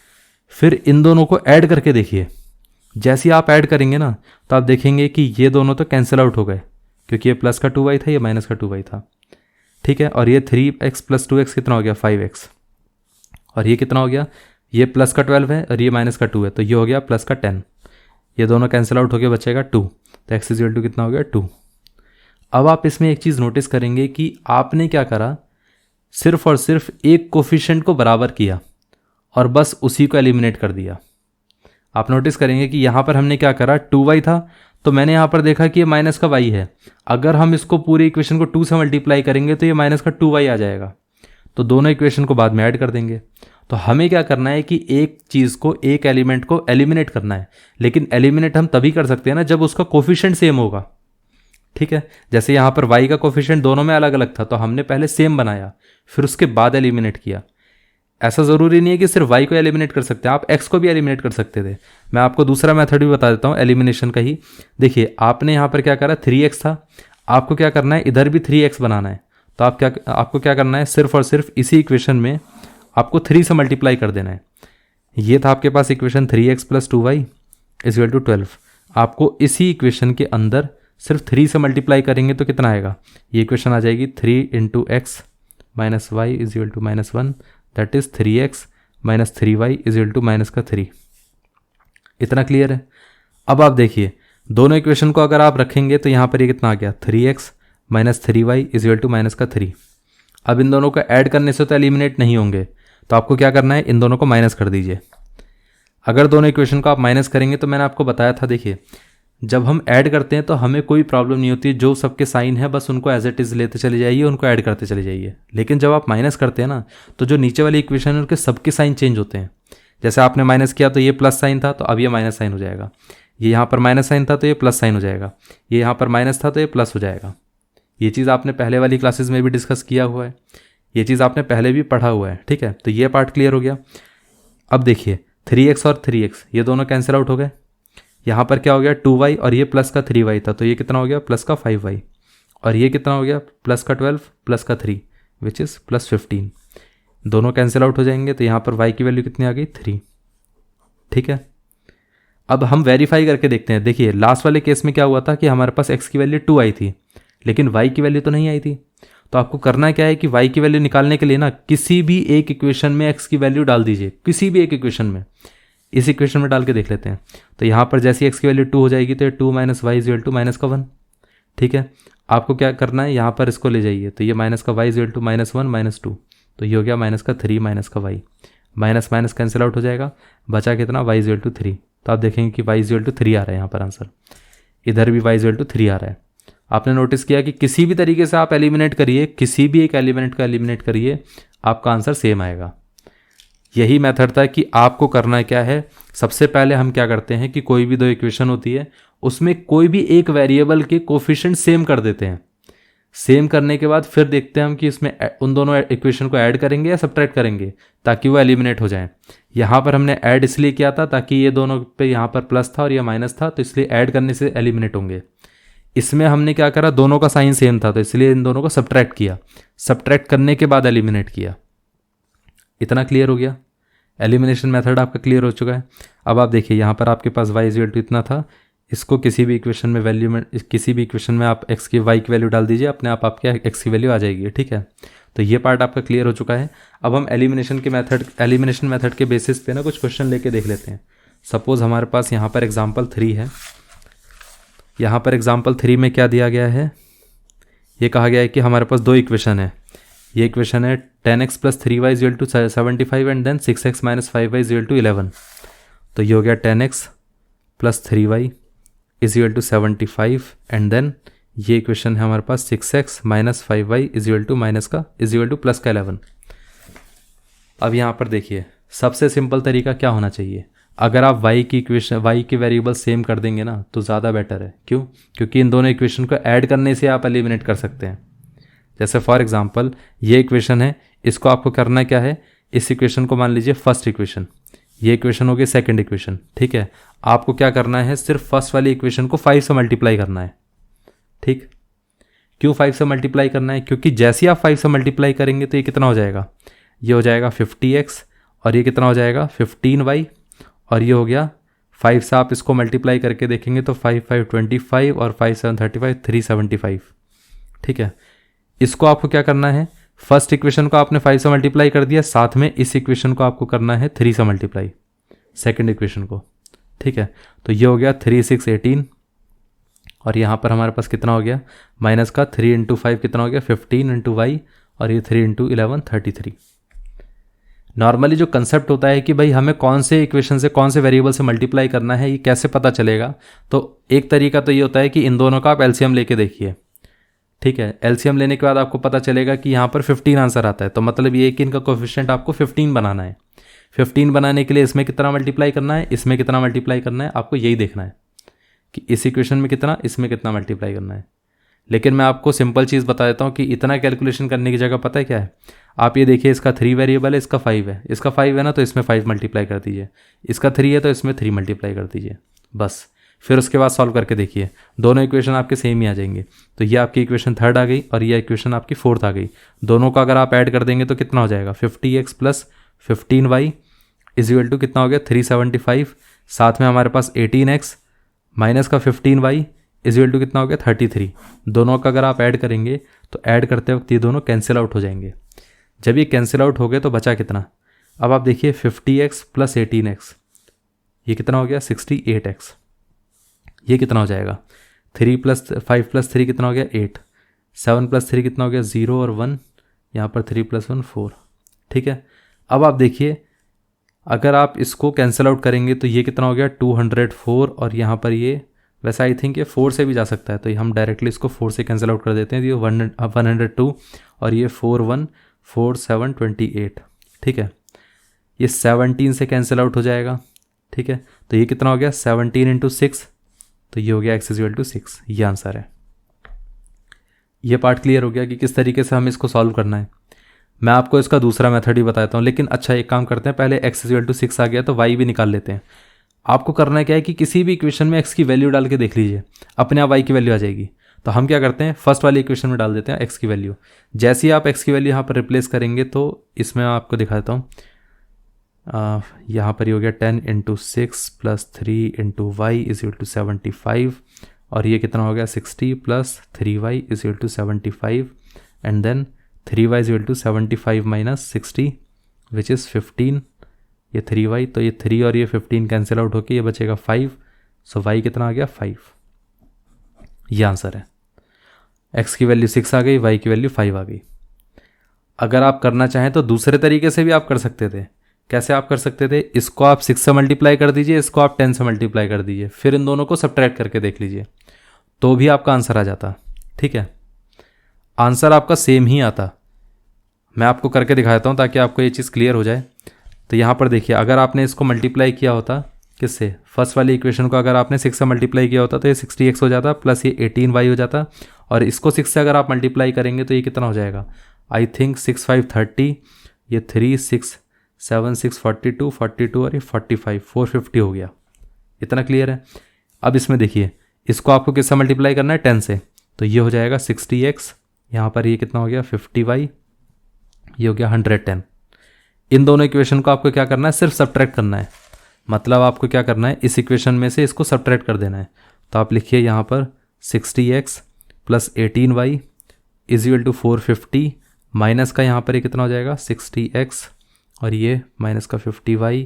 फिर इन दोनों को ऐड करके देखिए, जैसे ही आप ऐड करेंगे ना तो आप देखेंगे कि ये दोनों तो कैंसिल आउट हो गए। क्योंकि ये प्लस का 2y था, ये माइनस का 2y था, ठीक है। और ये 3x प्लस 2x कितना हो गया 5x, और ये कितना हो गया, ये प्लस का 12 है और ये माइनस का 2 है, तो ये हो गया प्लस का 10, ये दोनों कैंसिल आउट होकर बचेगा 2, तो x इक्वल टू कितना हो गया 2। अब आप इसमें एक चीज़ नोटिस करेंगे कि आपने क्या करा, सिर्फ और सिर्फ एक कोफिशिएंट को बराबर किया और बस उसी को एलिमिनेट कर दिया। आप नोटिस करेंगे कि यहाँ पर हमने क्या करा, 2y था तो मैंने यहाँ पर देखा कि ये माइनस का y है, अगर हम इसको पूरी इक्वेशन को 2 से मल्टीप्लाई करेंगे तो ये माइनस का 2y आ जाएगा, तो दोनों इक्वेशन को बाद में ऐड कर देंगे। तो हमें क्या करना है कि एक चीज़ को, एक एलिमेंट को एलिमिनेट करना है, लेकिन एलिमिनेट हम तभी कर सकते हैं ना जब उसका कोफिशिएंट सेम होगा, ठीक है। जैसे यहाँ पर y का कोफिशिएंट दोनों में अलग अलग था, तो हमने पहले सेम बनाया फिर उसके बाद एलिमिनेट किया। ऐसा ज़रूरी नहीं है कि सिर्फ y को एलिमिनेट कर सकते हैं, आप x को भी एलिमिनेट कर सकते थे। मैं आपको दूसरा मेथड भी बता देता हूँ एलिमिनेशन का ही। देखिए आपने यहाँ पर क्या करा, 3x था, आपको क्या करना है, इधर भी 3x बनाना है, तो आपको क्या करना है, सिर्फ और सिर्फ इसी इक्वेशन में आपको 3 से मल्टीप्लाई कर देना है। ये था आपके पास equation 3x plus 2y is equal to 12। आपको इसी इक्वेशन के अंदर सिर्फ 3 से मल्टीप्लाई करेंगे तो कितना आएगा, ये इक्वेशन आ जाएगी 3 into x minus y is equal to -1, that is 3x minus 3y is equal to minus का 3। इतना क्लियर है। अब आप देखिए दोनों इक्वेशन को अगर आप रखेंगे तो यहाँ पर ये कितना आ गया, 3x minus 3y is equal to minus का 3। अब इन दोनों को ऐड करने से तो एलिमिनेट नहीं होंगे, तो आपको क्या करना है, इन दोनों को माइनस कर दीजिए। अगर दोनों इक्वेशन को आप माइनस करेंगे तो मैंने आपको बताया था, देखिए जब हम ऐड करते हैं तो हमें कोई प्रॉब्लम नहीं होती, जो सबके साइन है बस उनको एज इट इज़ लेते चले जाइए, उनको ऐड करते चले जाइए। लेकिन जब आप माइनस करते हैं ना, तो जो नीचे वाली इक्वेशन है उनके सबके साइन चेंज होते हैं। जैसे आपने माइनस किया तो ये प्लस साइन था तो अब ये माइनस साइन हो जाएगा, ये यहाँ पर माइनस साइन था तो ये प्लस साइन हो जाएगा, ये यहाँ पर माइनस था तो ये प्लस हो जाएगा। ये चीज़ आपने पहले वाली क्लासेस में भी डिस्कस किया हुआ है, ये चीज़ आपने पहले भी पढ़ा हुआ है, ठीक है। तो ये पार्ट क्लियर हो गया। अब देखिए 3x और 3x ये दोनों कैंसिल आउट हो गए, यहाँ पर क्या हो गया 2y और ये प्लस का 3y था, तो ये कितना हो गया प्लस का 5y, और ये कितना हो गया प्लस का 12 प्लस का 3 विच इज़ प्लस 15। दोनों कैंसिल आउट हो जाएंगे तो यहाँ पर y की वैल्यू कितनी आ गई 3, ठीक है। अब हम वेरीफाई करके देखते हैं। देखिए लास्ट वाले केस में क्या हुआ था कि हमारे पास x की वैल्यू 2 आई थी लेकिन y की वैल्यू तो नहीं आई थी। तो आपको करना क्या है कि y की वैल्यू निकालने के लिए ना किसी भी एक इक्वेशन में x की वैल्यू डाल दीजिए, किसी भी एक इक्वेशन में। इस इक्वेशन में डाल के देख लेते हैं। तो यहाँ पर जैसे x की वैल्यू 2 हो जाएगी तो 2 minus y is equal to minus का 1, ठीक है। आपको क्या करना है, यहाँ पर इसको ले जाइए, तो ये माइनस का वाई इज इक्वल टू -1 -2, तो ये हो गया माइनस का 3 माइनस का y, minus minus cancel out हो जाएगा, बचा कितना y इज इक्वल टू 3। तो आप देखेंगे कि y इज इक्वल टू 3 आ रहा है यहाँ पर आंसर, इधर भी y इज इक्वल टू 3 आ रहा है। आपने नोटिस किया कि किसी भी तरीके से आप एलिमिनेट करिए, किसी भी एक एलिमेंट का एलिमिनेट करिए, आपका आंसर सेम आएगा। यही मेथड था कि आपको करना क्या है, सबसे पहले हम क्या करते हैं कि कोई भी दो इक्वेशन होती है उसमें कोई भी एक वेरिएबल के कोफिशिएंट सेम कर देते हैं। सेम करने के बाद फिर देखते हैं हम कि इसमें उन दोनों इक्वेशन को ऐड करेंगे या सब्ट्रैक्ट करेंगे ताकि वो एलिमिनेट हो जाएं। यहाँ पर हमने ऐड इसलिए किया था ताकि ये दोनों पे यहाँ पर प्लस था और ये माइनस था, तो इसलिए ऐड करने से एलिमिनेट होंगे। इसमें हमने क्या करा, दोनों का साइन सेम था तो इसलिए इन दोनों को सब्ट्रैक्ट किया, सब्ट्रैक्ट करने के बाद एलिमिनेट किया। इतना क्लियर हो गया, एलिमिनेशन मेथड आपका क्लियर हो चुका है। अब आप देखिए यहाँ पर आपके पास y इज इक्वल टू इतना था, इसको किसी भी इक्वेशन में वैल्यू में, किसी भी इक्वेशन में आप x की y की वैल्यू डाल दीजिए, अपने आप आपके x की वैल्यू आ जाएगी, ठीक है। तो ये पार्ट आपका क्लियर हो चुका है। अब हम एलिमिनेशन मेथड के बेसिस पे ना कुछ क्वेश्चन लेके देख लेते हैं। सपोज हमारे पास यहाँ पर एग्जाम्पल 3 है। यहाँ पर एग्जाम्पल 3 में क्या दिया गया है, ये कहा गया है कि हमारे पास दो इक्वेशन है। ये इक्वेशन है 10x plus 3y is equal to 75 and then 6x minus 5y is equal to 11। तो ये हो गया 10x plus 3y is equal to 75 and then ये इक्वेशन है हमारे पास 6x minus 5y is equal to minus का इज इक्वल टू प्लस का 11। अब यहाँ पर देखिए सबसे सिंपल तरीका क्या होना चाहिए, अगर आप y की इक्वेशन, y की वेरिएबल सेम कर देंगे ना तो ज़्यादा बेटर है। क्यों? क्योंकि इन दोनों इक्वेशन को ऐड करने से आप एलिमिनेट कर सकते हैं। जैसे फॉर एग्जांपल ये इक्वेशन है, इसको आपको करना क्या है, इस इक्वेशन को मान लीजिए फर्स्ट इक्वेशन, ये इक्वेशन होगी सेकंड इक्वेशन, ठीक है। आपको क्या करना है, सिर्फ फर्स्ट वाली इक्वेशन को 5 से मल्टीप्लाई करना है, ठीक। क्यों 5 से मल्टीप्लाई करना है? क्योंकि जैसे ही आप 5 से मल्टीप्लाई करेंगे तो ये कितना हो जाएगा, ये हो जाएगा 50x और ये कितना हो जाएगा 15y और ये हो गया 5 से आप इसको मल्टीप्लाई करके देखेंगे तो 5 5 25 और 5 7 35 375। ठीक है, इसको आपको क्या करना है, फर्स्ट इक्वेशन को आपने 5 से मल्टीप्लाई कर दिया, साथ में इस इक्वेशन को आपको करना है 3 से मल्टीप्लाई, सेकेंड इक्वेशन को। ठीक है, तो ये हो गया 3 6 18 और यहाँ पर हमारे पास कितना हो गया माइनस का 3 इंटू 5 कितना हो गया 15 इंटू वाई और ये 3 इंटू 11 33। नॉर्मली जो कंसेप्ट होता है कि भाई हमें कौन से इक्वेशन से कौन से वेरिएबल से मल्टीप्लाई करना है ये कैसे पता चलेगा, तो एक तरीका तो ये होता है कि इन दोनों का आप एलसीएम लेके देखिए। ठीक है, एलसीएम लेने के बाद आपको पता चलेगा कि यहाँ पर 15 आंसर आता है, तो मतलब ये कि इनका कोफिशिएंट आपको 15 बनाना है। 15 बनाने के लिए इसमें कितना मल्टीप्लाई करना है, इसमें कितना मल्टीप्लाई करना है, आपको यही देखना है कि इस इक्वेशन में कितना, इसमें कितना मल्टीप्लाई करना है। लेकिन मैं आपको सिंपल चीज़ बता देता हूँ कि इतना कैलकुलेशन करने की जगह पता है क्या है, आप ये देखिए इसका 3 वेरिएबल है, इसका 5 है, इसका 5 है ना तो इसमें 5 मल्टीप्लाई कर दीजिए, इसका 3 है तो इसमें 3 मल्टीप्लाई कर दीजिए बस। फिर उसके बाद सॉल्व करके देखिए, दोनों इक्वेशन आपके सेम ही आ जाएंगे। तो ये आपकी इक्वेशन थर्ड आ गई और ये इक्वेशन आपकी फोर्थ आ गई। दोनों का अगर आप ऐड कर देंगे तो कितना हो जाएगा 50x plus 15y is equal to कितना हो गया 375, साथ में हमारे पास 18x माइनस का 15y इज इक्वल टू कितना हो गया 33। दोनों का अगर आप ऐड करेंगे तो ऐड करते वक्त ये दोनों कैंसिल आउट हो जाएंगे। जब ये कैंसिल आउट हो गए तो बचा कितना, अब आप देखिए 50x प्लस 18x ये कितना हो गया 68x, ये कितना हो जाएगा 3 प्लस 5 प्लस 3 कितना हो गया 8, 7 प्लस 3 कितना हो गया 0 और 1, यहाँ पर 3 प्लस 1 4। ठीक है, अब आप देखिए अगर आप इसको कैंसिल आउट करेंगे तो ये कितना हो गया 204 और यहाँ पर ये वैसे आई थिंक ये 4 से भी जा सकता है, तो हम डायरेक्टली इसको 4 से कैंसिल आउट कर देते हैं, ये 102 और ये 4 1 4 7 28। ठीक है, ये 17 से कैंसिल आउट हो जाएगा। ठीक है, तो ये कितना हो गया 17 इंटू 6, तो ये हो गया x इज इक्वल टू 6, ये आंसर है। ये पार्ट क्लियर हो गया कि किस तरीके से हमें इसको सॉल्व करना है। मैं आपको इसका दूसरा मेथड ही बताता हूँ, लेकिन अच्छा एक काम करते हैं, पहले x इज इक्वल टू 6 आ गया तो y भी निकाल लेते हैं। आपको करना क्या है कि किसी भी इक्वेशन में x की वैल्यू डाल के देख लीजिए, अपने आप y की वैल्यू आ जाएगी। तो हम क्या करते हैं फर्स्ट वाली इक्वेशन में डाल देते हैं x की वैल्यू। जैसे ही आप x की वैल्यू यहाँ पर रिप्लेस करेंगे तो इसमें आपको दिखा देता हूँ, यहाँ पर ये हो गया 10 into 6 plus 3 into y is equal to 75 और ये कितना हो गया 60 plus 3y is equal to 75 and then 3y is equal to 75 minus 60 which is 15, ये 3y, तो ये 3 और ये 15 कैंसिल आउट होके ये बचेगा 5, सो y कितना आ गया 5, ये आंसर है। x की वैल्यू 6 आ गई, y की वैल्यू 5 आ गई। अगर आप करना चाहें तो दूसरे तरीके से भी आप कर सकते थे। कैसे आप कर सकते थे, इसको आप 6 से मल्टीप्लाई कर दीजिए, इसको आप 10 से मल्टीप्लाई कर दीजिए, फिर इन दोनों को सब्ट्रैक्ट करके देख लीजिए तो भी आपका आंसर आ जाता। ठीक है, आंसर आपका सेम ही आता। मैं आपको करके दिखाता हूँ ताकि आपको ये चीज़ क्लियर हो जाए। तो यहाँ पर देखिए अगर आपने इसको मल्टीप्लाई किया होता किससे, फर्स्ट वाली इक्वेशन को अगर आपने 6 से मल्टीप्लाई किया होता तो ये 60x हो जाता प्लस ये 18y हो जाता, और इसको 6 से अगर आप मल्टीप्लाई करेंगे तो ये कितना हो जाएगा आई थिंक 6 5 30, ये 3 6 7 6 42 42 और ये 45 450 हो गया। इतना क्लियर है। अब इसमें देखिए इसको आपको किससे मल्टीप्लाई करना है 10 से, तो ये हो जाएगा 60x, यहाँ पर ये कितना हो गया 50y, ये हो गया 110। इन दोनों इक्वेशन को आपको क्या करना है सिर्फ सब्ट्रैक्ट करना है, मतलब आपको क्या करना है इस इक्वेशन में से इसको सब्ट्रैक्ट कर देना है। तो आप लिखिए यहाँ पर 60x plus 18y is equal to 450 minus का यहाँ पर ये कितना हो जाएगा 60x और ये माइनस का 50y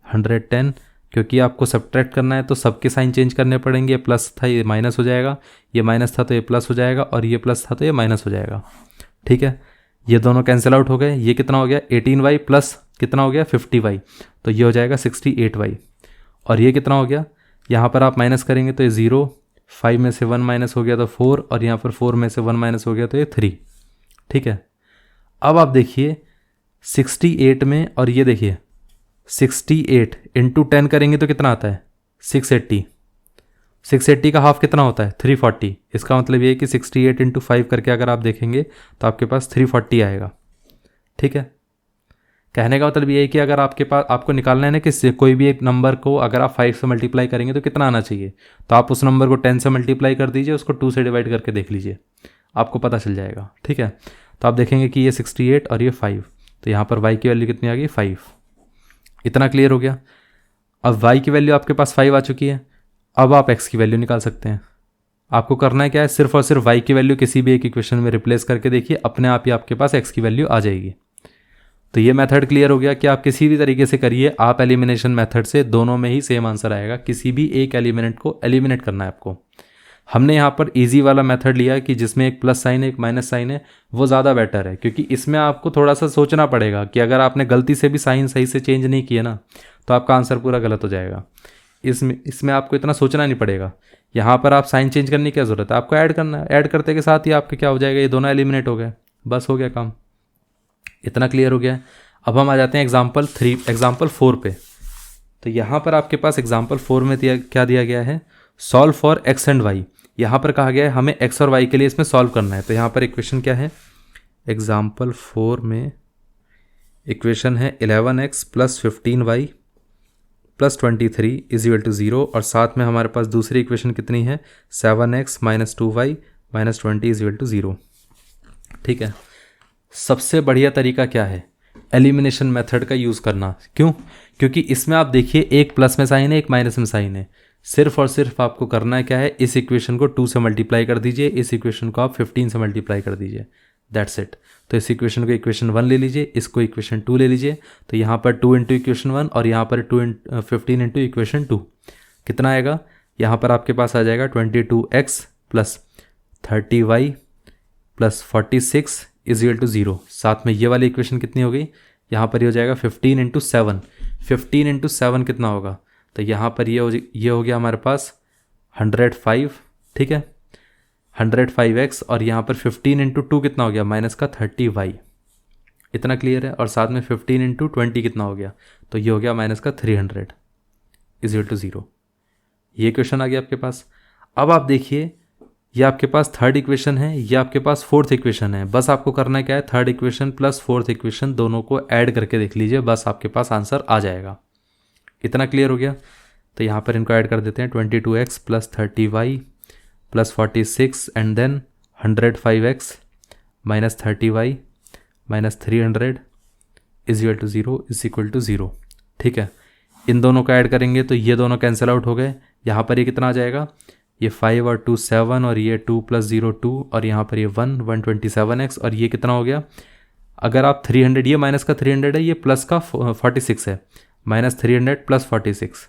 110, क्योंकि आपको सब्ट्रैक्ट करना है तो सबके साइन चेंज करने पड़ेंगे, प्लस था ये माइनस हो जाएगा, ये माइनस था तो ये प्लस हो जाएगा और ये प्लस था तो ये माइनस हो जाएगा। ठीक है, ये दोनों कैंसिल आउट हो गए, ये कितना हो गया 18y प्लस कितना हो गया 50y, तो ये हो जाएगा 68y, और ये कितना हो गया यहाँ पर आप माइनस करेंगे तो ये 0, 5 में से 1 माइनस हो गया तो 4 और यहाँ पर 4 में से 1 माइनस हो गया तो ये 3। ठीक है, अब आप देखिए 68 में और ये देखिए 68 इंटू 10 करेंगे तो कितना आता है 680, 680 का हाफ कितना होता है 340। इसका मतलब ये है कि 68 इंटू 5 करके अगर आप देखेंगे तो आपके पास 340 आएगा। ठीक है, कहने का मतलब ये है कि अगर आपके पास आपको निकालना है ना कि कोई भी एक नंबर को अगर आप 5 से मल्टीप्लाई करेंगे तो कितना आना चाहिए, तो आप उस नंबर को 10 से मल्टीप्लाई कर दीजिए, उसको 2 से डिवाइड करके देख लीजिए, आपको पता चल जाएगा। ठीक है, तो आप देखेंगे कि ये 68 और ये 5, तो यहाँ पर y की वैल्यू कितनी आ गई 5। इतना क्लियर हो गया। अब y की वैल्यू आपके पास 5 आ चुकी है। अब आप x की वैल्यू निकाल सकते हैं। आपको करना है क्या है, सिर्फ और सिर्फ y की वैल्यू किसी भी एक इक्वेशन में रिप्लेस करके देखिए, अपने आप ही आपके पास x की वैल्यू आ जाएगी। तो ये मेथड क्लियर हो गया कि आप किसी भी तरीके से करिए, आप एलिमिनेशन मेथड से दोनों में ही सेम आंसर आएगा। किसी भी एक एलिमेंट को एलिमिनेट करना है आपको। हमने यहाँ पर इजी वाला मेथड लिया कि जिसमें एक प्लस साइन है एक माइनस साइन है, वो ज़्यादा बेटर है, क्योंकि इसमें आपको थोड़ा सा सोचना पड़ेगा कि अगर आपने गलती से भी साइन सही से चेंज नहीं किया ना, तो आपका आंसर पूरा गलत हो जाएगा। इसमें आपको इतना सोचना नहीं पड़ेगा। यहाँ पर आप साइन चेंज करने की क्या ज़रूरत है, आपको ऐड करना है। ऐड करते के साथ ही आपके क्या हो जाएगा, ये दोनों एलिमिनेट हो गए, बस हो गया काम। इतना क्लियर हो गया। अब हम आ जाते हैं एग्जाम्पल 4 पे। तो यहाँ पर आपके पास एग्जाम्पल 4 में क्या दिया गया है, solve for x and y. यहाँ पर कहा गया है हमें एक्स और वाई के लिए इसमें सॉल्व करना है। तो यहाँ पर इक्वेशन क्या है, एग्जाम्पल 4 में इक्वेशन है 11x + 15y + 23 = 0, और साथ में हमारे पास दूसरी इक्वेशन कितनी है, 7x - 2y - 20 = 0। ठीक है। सबसे बढ़िया तरीका क्या है, एलिमिनेशन मेथड का यूज़ करना। क्यों? क्योंकि इसमें आप देखिए एक प्लस में साइन है एक माइनस में साइन है। सिर्फ और सिर्फ आपको करना है क्या है, इस इक्वेशन को 2 से मल्टीप्लाई कर दीजिए, इस इक्वेशन को आप 15 से मल्टीप्लाई कर दीजिए, दैट्स इट। तो इस इक्वेशन को इक्वेशन 1 ले लीजिए, इसको इक्वेशन 2 ले लीजिए। तो यहाँ पर 2 × इक्वेशन 1 और यहाँ पर 15 × इक्वेशन 2 कितना आएगा, यहाँ पर आपके पास आ जाएगा 22x + 30y + 46 = 0। साथ में ये वाली इक्वेशन कितनी हो गई, यहाँ पर ये हो जाएगा 15 × 7। 15 × 7 कितना होगा, तो यहाँ पर ये हो गया हमारे पास 105। ठीक है, 105x, और यहाँ पर 15 × 2 कितना हो गया, -30y। इतना क्लियर है। और साथ में 15 × 20 कितना हो गया, तो ये हो गया -300 = 0। ये क्वेश्चन आ गया आपके पास। अब आप देखिए, ये आपके पास थर्ड इक्वेशन है, ये आपके पास फोर्थ इक्वेशन है। बस आपको करना क्या है, third equation plus fourth equation दोनों को ऐड करके देख लीजिए, बस आपके पास आंसर आ जाएगा। इतना क्लियर हो गया। तो यहाँ पर इनको ऐड कर देते हैं, 22x + 30y + 46 and then 105x - 30y - 300 = 0। ठीक है, इन दोनों को ऐड करेंगे तो ये दोनों कैंसिल आउट हो गए। यहाँ पर ये कितना आ जाएगा, ये 5 और 2 7, और ये 2 + 0 2, और यहाँ पर ये 127x, और ये कितना हो गया, अगर आप 300, ये माइनस का 300 है, ये प्लस का 46 है, -300 + 46,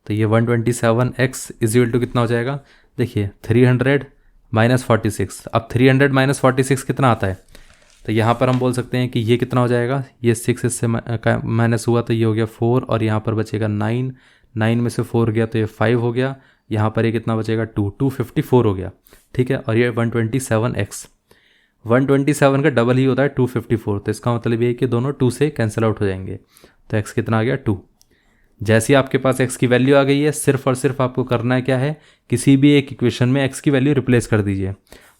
तो ये 127x = कितना हो जाएगा, देखिए 300 - 46। अब 300 - 46 कितना आता है, तो यहाँ पर हम बोल सकते हैं कि ये कितना हो जाएगा, ये 6 इससे माइनस हुआ तो ये हो गया 4, और यहाँ पर बचेगा 9, 9 में से 4 गया तो ये 5 हो गया। यहाँ पर ये कितना बचेगा, 254 हो गया। ठीक है, और ये 127x, 127 का डबल ही होता है 254, तो इसका मतलब ये है कि दोनों 2 से कैंसिल आउट हो जाएंगे। तो x कितना आ गया, 2। जैसे ही आपके पास x की वैल्यू आ गई है, सिर्फ और सिर्फ आपको करना है क्या है, किसी भी एक इक्वेशन में x की वैल्यू रिप्लेस कर दीजिए।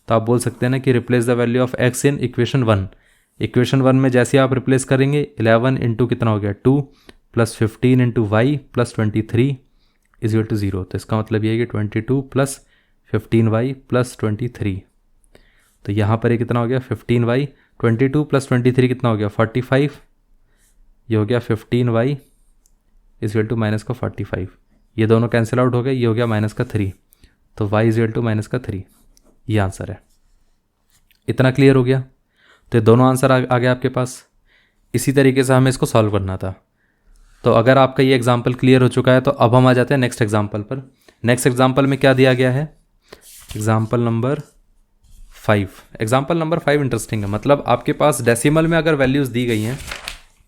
तो आप बोल सकते हैं ना कि replace the value of x in equation 1। Equation 1 में जैसे आप रिप्लेस करेंगे, 11 × कितना हो गया, 2 + 15 × y + 23 = 0। तो इसका मतलब ये है कि 22 + 15y + 23। तो यहाँ पर ये कितना हो गया, 15y, 22 + 23 कितना हो गया, 45। ये हो गया 15y = -45। ये दोनों कैंसिल आउट हो गए, ये हो गया -3, तो y = -3। ये आंसर है। इतना क्लियर हो गया। तो ये दोनों आंसर आ गया आपके पास। इसी तरीके से हमें इसको सॉल्व करना था। तो अगर आपका ये एग्जाम्पल क्लियर हो चुका है, तो अब हम आ जाते हैं नेक्स्ट एग्जाम्पल पर। नेक्स्ट एग्जाम्पल में क्या दिया गया है, example number 5। Example number 5 interesting है, मतलब आपके पास डेसिमल में अगर वैल्यूज़ दी गई हैं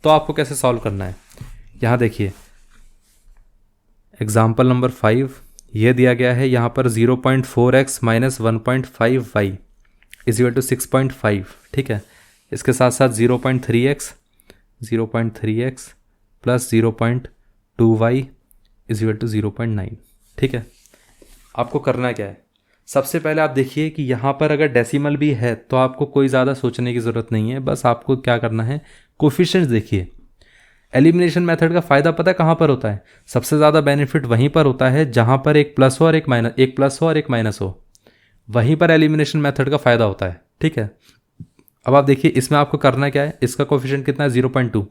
तो आपको कैसे सॉल्व करना है। यहाँ देखिए, एग्जाम्पल नंबर 5 ये दिया गया है, यहाँ पर 0.4x - 1.5y = 6.5। ठीक है, इसके साथ साथ 0.3x + 0.2y = 0.9। ठीक है, आपको करना क्या है, सबसे पहले आप देखिए कि यहाँ पर अगर डेसिमल भी है तो आपको कोई ज़्यादा सोचने की ज़रूरत नहीं है। बस आपको क्या करना है, कोफिशिएंट्स देखिए। एलिमिनेशन मेथड का फ़ायदा पता है कहाँ पर होता है, सबसे ज़्यादा बेनिफिट वहीं पर होता है जहाँ पर एक प्लस हो और एक माइनस, एक प्लस हो और एक माइनस हो, वहीं पर एलिमिनेशन मेथड का फ़ायदा होता है। ठीक है, अब आप देखिए इसमें आपको करना क्या है, इसका कोफिशिएंट कितना है, 0.2।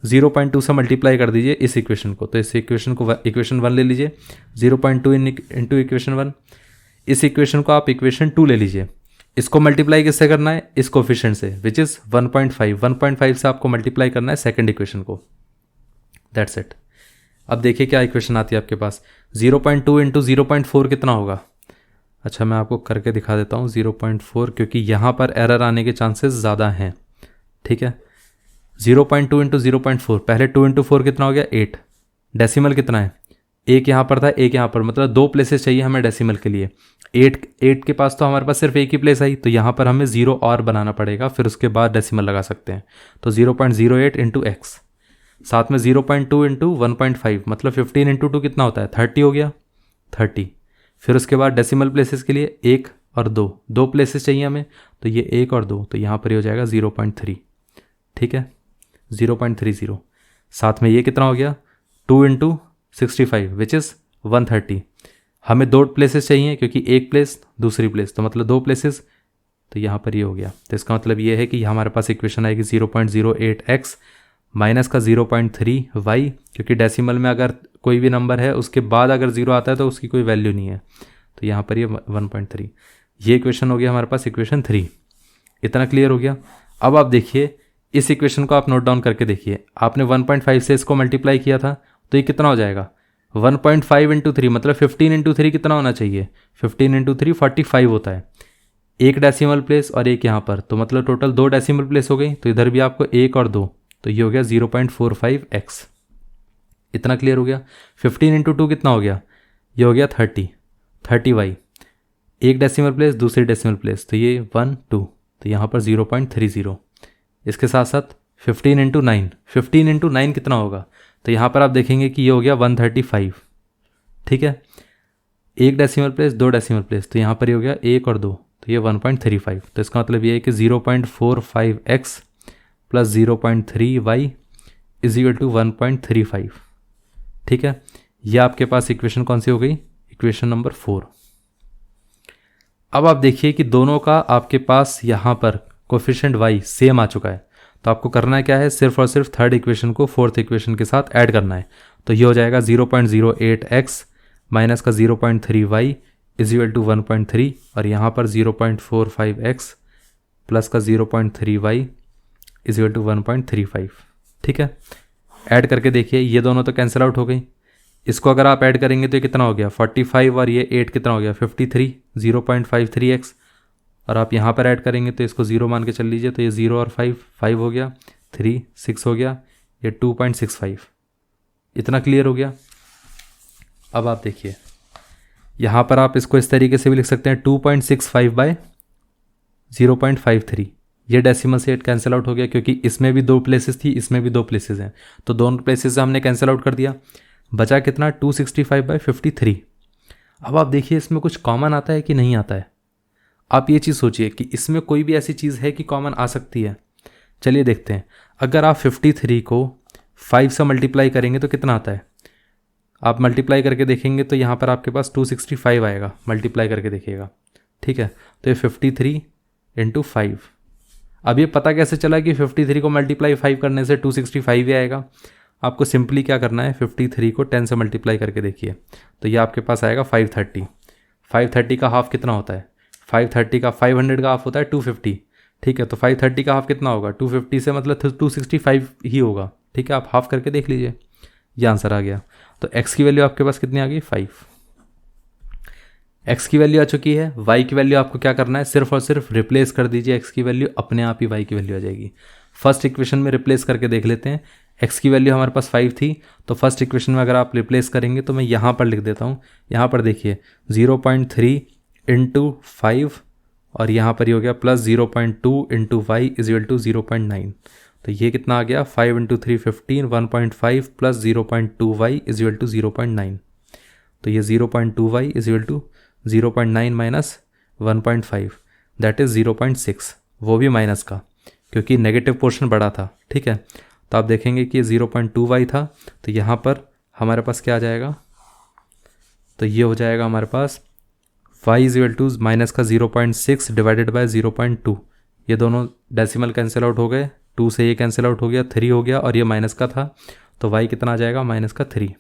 0.2 से मल्टीप्लाई कर दीजिए इस इक्वेशन को, तो इस इक्वेशन को इक्वेशन 1 ले लीजिए, 0.2 इंटू इक्वेशन 1, इस इक्वेशन को आप इक्वेशन 2 ले लीजिए, इसको मल्टीप्लाई किससे करना है, इस कोफिशिएंट से विच इज़ 1.5 से आपको मल्टीप्लाई करना है सेकंड इक्वेशन को, दैट्स इट। अब देखिए क्या इक्वेशन आती है आपके पास, 0.2 इंटू 0.4 कितना होगा। अच्छा मैं आपको करके दिखा देता हूँ 0.4, क्योंकि यहाँ पर एरर आने के चांसेस ज़्यादा हैं, ठीक है। 0.2 इंटू 0.4, पहले 2 इंटू 4 कितना हो गया 8, डेसिमल कितना है, एक यहाँ पर था एक यहाँ पर, मतलब 2 प्लेसेस चाहिए हमें डेसिमल के लिए। 8 के पास तो हमारे पास सिर्फ एक ही प्लेस आई, तो यहाँ पर हमें 0 और बनाना पड़ेगा, फिर उसके बाद डेसिमल लगा सकते हैं। तो 0.08 इंटू एक्स, साथ में 0.2 इंटू 1.5, मतलब 15 इंटू 2 कितना होता है 30 हो गया, 30। फिर उसके बाद डेसिमल प्लेसेस के लिए 1 और 2 प्लेसेस चाहिए हमें, तो ये 1 और 2, तो यहाँ पर ही हो जाएगा 0.3, ठीक है 0.30। साथ में ये कितना हो गया 2 इंटू 65 विच इज़ 130। हमें 2 प्लेसेस चाहिए क्योंकि एक प्लेस दूसरी प्लेस, तो मतलब 2 प्लेसेस, तो यहाँ पर ये हो गया। तो इसका मतलब ये है कि हमारे पास इक्वेशन आएगी 0.08x माइनस का 0.3y, क्योंकि डेसिमल में अगर कोई भी नंबर है उसके बाद अगर 0 आता है तो उसकी कोई वैल्यू नहीं है, तो यहाँ पर ये 1.3, ये इक्वेशन हो गया हमारे पास इक्वेशन 3। इतना क्लियर हो गया। अब आप देखिए इस इक्वेशन को आप नोट डाउन करके देखिए, आपने 1.5 से इसको मल्टीप्लाई किया था, तो ये कितना हो जाएगा 1.5 इंटू 3, मतलब 15 इंटू 3 कितना होना चाहिए, 15 इंटू 3 45 होता है, एक डेसिमल प्लेस और एक यहाँ पर, तो मतलब टोटल 2 डेसिमल प्लेस हो गई, तो इधर भी आपको 1 और 2, तो ये हो गया 0.45x। इतना क्लियर हो गया। 15 इंटू 2 कितना हो गया, ये हो गया 30y, एक डेसिमल प्लेस दूसरी डेसिमल प्लेस, तो ये 1 2, तो यहाँ पर 0.30। इसके साथ साथ 15 इंटू 9, 15 इंटू 9 कितना होगा, तो यहाँ पर आप देखेंगे कि ये हो गया 135, ठीक है, एक डेसिमल प्लेस 2 डेसिमल प्लेस, तो यहाँ पर ये हो गया 1 और 2, तो ये 1.35। तो इसका मतलब ये है कि 0.45x plus 0.3y is equal to 1.35, ठीक है। यह आपके पास इक्वेशन कौन सी हो गई, इक्वेशन नंबर 4। अब आप देखिए कि दोनों का आपके पास यहाँ पर कोफिशिएंट y सेम आ चुका है, तो आपको करना है क्या है, सिर्फ और सिर्फ थर्ड इक्वेशन को फोर्थ इक्वेशन के साथ ऐड करना है। तो ये हो जाएगा 0.08x माइनस का 0.3y इज इक्वल टू 1.3, और यहाँ पर 0.45x प्लस का 0.3y इज इक्वल टू 1.35, ठीक है। ऐड करके देखिए, ये दोनों तो कैंसिल आउट हो गई, इसको अगर आप ऐड करेंगे तो ये कितना हो गया 45, और ये 8 कितना हो गया 53, 0.53x, और आप यहाँ पर ऐड करेंगे तो इसको 0 मान के चल लीजिए, तो ये 0 और 5 हो गया, 3 6 हो गया, ये 2.65। इतना क्लियर हो गया। अब आप देखिए यहाँ पर आप इसको इस तरीके से भी लिख सकते हैं 2.65 बाय 0.53, ये डेसिमल से 8 कैंसिल आउट हो गया, क्योंकि इसमें भी 2 प्लेसेस थी, इसमें भी 2 प्लेसेस हैं, तो दोनों प्लेसेस से हमने कैंसिल आउट कर दिया, बचा कितना 265 बाय 53। अब आप देखिए इसमें कुछ कॉमन आता है कि नहीं आता है, आप ये चीज़ सोचिए कि इसमें कोई भी ऐसी चीज़ है कि कॉमन आ सकती है। चलिए देखते हैं, अगर आप 53 को 5 से मल्टीप्लाई करेंगे तो कितना आता है, आप मल्टीप्लाई करके देखेंगे तो यहाँ पर आपके पास 265 आएगा, मल्टीप्लाई करके देखिएगा, ठीक है। तो ये 53 इंटू 5, अब ये पता कैसे चला कि 53 को मल्टीप्लाई 5 करने से 265 ही आएगा। आपको सिंपली क्या करना है, 53 को 10 से मल्टीप्लाई करके देखिए, तो ये आपके पास आएगा 530। 530 का हाफ कितना होता है, 530 का 500 का हाफ होता है 250, ठीक है। तो 530 का हाफ कितना होगा 250 से, मतलब 265 ही होगा, ठीक है। आप हाफ करके देख लीजिए, ये आंसर आ गया। तो x की वैल्यू आपके पास कितनी आ गई 5, x की वैल्यू आ चुकी है। y की वैल्यू आपको क्या करना है, सिर्फ और सिर्फ रिप्लेस कर दीजिए x की वैल्यू, अपने आप ही y की वैल्यू आ जाएगी। फर्स्ट इक्वेशन में रिप्लेस करके देख लेते हैं, x की वैल्यू हमारे पास 5 थी, तो फर्स्ट इक्वेशन में अगर आप रिप्लेस करेंगे तो मैं यहाँ पर लिख देता हूँ, यहाँ पर देखिए 0.3 इंटू 5, और यहाँ पर ये हो गया plus 0.2 into y is equal to 0.9, तो ये कितना आ गया 5 into 3 15, 1.5 plus 0.2 y is equal to 0.9, तो ये 0.2 y is equal to 0.9 minus 1.5 that is 0.6, वो भी माइनस का, क्योंकि नेगेटिव पोर्शन बड़ा था, ठीक है। तो आप देखेंगे कि 0.2 वाई था, तो यहाँ पर हमारे पास क्या आ जाएगा, तो ये हो जाएगा हमारे पास y is equal to minus का 0.6 डिवाइडेड बाय 0.2, ये दोनों डेसिमल कैंसिल आउट हो गए, 2 से ये कैंसिल आउट हो गया, 3 हो गया, और ये माइनस का था तो y कितना आ जाएगा, -3।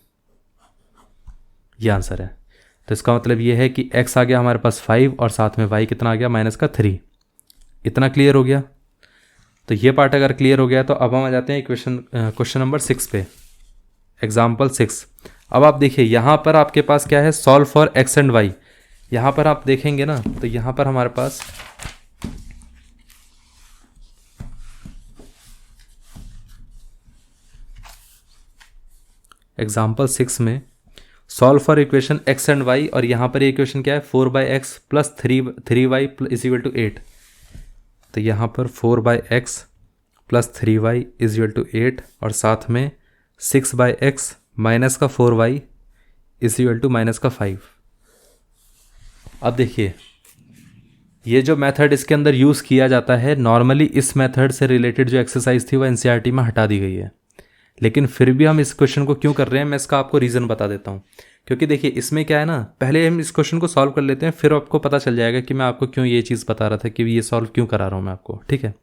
ये आंसर है। तो इसका मतलब ये है कि x आ गया हमारे पास 5 और साथ में y कितना आ गया, -3। इतना क्लियर हो गया। तो ये पार्ट अगर क्लियर हो गया तो अब हम आ जाते हैं क्वेश्चन नंबर 6 पे, एग्जाम्पल 6। अब आप देखिए यहाँ पर आपके पास क्या है, solve for x and y। यहाँ पर आप देखेंगे ना तो यहाँ पर हमारे पास एग्जाम्पल 6 में solve for equation x and y, और यहाँ पर ये इक्वेशन क्या है, 4/x plus 3y is equal to 8। तो यहाँ पर 4/x plus 3y is equal to 8 और साथ में 6/x माइनस का 4y is equal to minus का 5। अब देखिए ये जो मेथड इसके अंदर यूज़ किया जाता है, नॉर्मली इस मेथड से रिलेटेड जो एक्सरसाइज थी वो एनसीईआरटी में हटा दी गई है, लेकिन फिर भी हम इस क्वेश्चन को क्यों कर रहे हैं मैं इसका आपको रीज़न बता देता हूँ। क्योंकि देखिए इसमें क्या है ना, पहले हम इस क्वेश्चन को सॉल्व कर लेते हैं, फिर आपको पता चल जाएगा कि मैं आपको क्यों ये चीज़ बता रहा था कि ये सॉल्व क्यों करा रहा हूँ मैं आपको। ठीक है,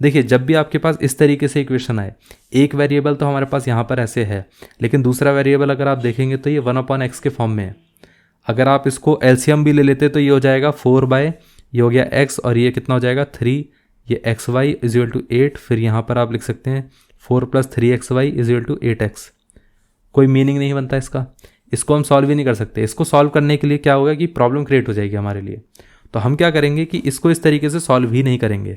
देखिए जब भी आपके पास इस तरीके से इक्वेशन आए, एक वेरिएबल तो हमारे पास यहाँ पर ऐसे है, लेकिन दूसरा वेरिएबल अगर आप देखेंगे तो ये 1/x के फॉर्म में है। अगर आप इसको एलसीएम भी ले लेते तो ये हो जाएगा 4 ये हो गया x, और ये कितना हो जाएगा 3, ये xy इज इक्वल टू 8। फिर यहाँ पर आप लिख सकते हैं 4 + 3xy is equal to 8x। कोई मीनिंग नहीं बनता इसका, इसको हम सॉल्व ही नहीं कर सकते। इसको सॉल्व करने के लिए क्या होगा कि प्रॉब्लम क्रिएट हो जाएगी हमारे लिए। तो हम क्या करेंगे कि इसको इस तरीके से सॉल्व ही नहीं करेंगे।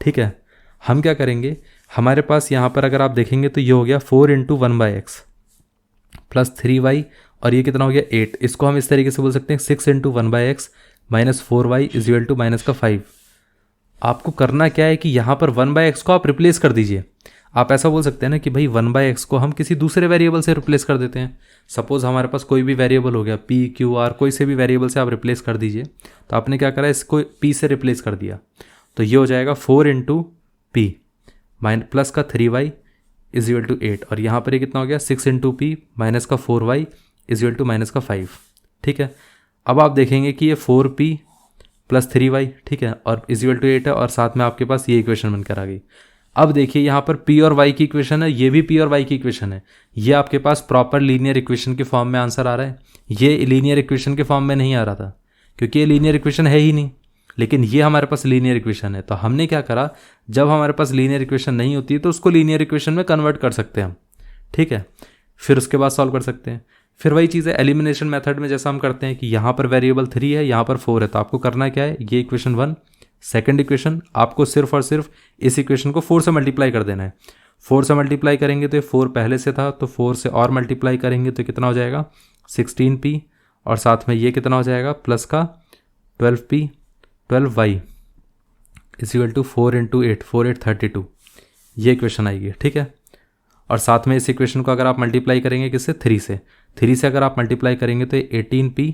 ठीक है, हम क्या करेंगे, हमारे पास यहाँ पर अगर आप देखेंगे तो ये हो गया 4 × 1/x प्लस 3y, और ये कितना हो गया 8। इसको हम इस तरीके से बोल सकते हैं 6 × 1/x minus 4y is equal to minus का 5। आपको करना क्या है कि यहाँ पर 1/x को आप रिप्लेस कर दीजिए। आप ऐसा बोल सकते हैं ना कि भाई 1/x को हम किसी दूसरे वेरिएबल से रिप्लेस कर देते हैं। सपोज हमारे पास कोई भी वेरिएबल हो गया p, q, r, कोई से भी वेरिएबल से आप रिप्लेस कर दीजिए। तो आपने क्या करा, इसको p से रिप्लेस कर दिया, तो ये हो जाएगा 4 × p प्लस का 3y इज इक्वल टू 8, और यहाँ पर ये कितना हो गया 6 × p माइनस का 4y is equal to minus का 5। ठीक है, अब आप देखेंगे कि ये 4p प्लस 3y, ठीक है, और इज इक्वल टू 8 है, और साथ में आपके पास ये इक्वेशन बनकर आ गई। अब देखिए यहाँ पर p और y की इक्वेशन है, ये भी p और y की इक्वेशन है। ये आपके पास प्रॉपर लीनियर इक्वेशन के फॉर्म में आंसर आ रहा है। ये लीनियर इक्वेशन के फॉर्म में नहीं आ रहा था क्योंकि ये लीनियर इक्वेशन है ही नहीं, लेकिन ये हमारे पास लीनियर इक्वेशन है। तो हमने क्या करा, जब हमारे पास लीनियर इक्वेशन नहीं होती है तो उसको लीनियर इक्वेशन में कन्वर्ट कर सकते हैं हम। ठीक है, फिर उसके बाद सॉल्व कर सकते हैं। फिर वही चीज़ है एलिमिनेशन मेथड में, जैसा हम करते हैं कि यहाँ पर वेरिएबल 3 है, यहाँ पर 4 है, तो आपको करना क्या है, ये इक्वेशन 1, सेकंड इक्वेशन आपको सिर्फ और सिर्फ इस इक्वेशन को 4 से मल्टीप्लाई कर देना है। 4 से मल्टीप्लाई करेंगे तो ये 4 पहले से था, तो 4 से और मल्टीप्लाई करेंगे तो कितना हो जाएगा 16p, और साथ में ये कितना हो जाएगा प्लस का 12p 12y is equal to 4 × 8 4 8 32। ये इक्वेशन आएगी। ठीक है, और साथ में इस इक्वेशन को अगर आप मल्टीप्लाई करेंगे किससे, 3 से अगर आप मल्टीप्लाई करेंगे तो ये 18p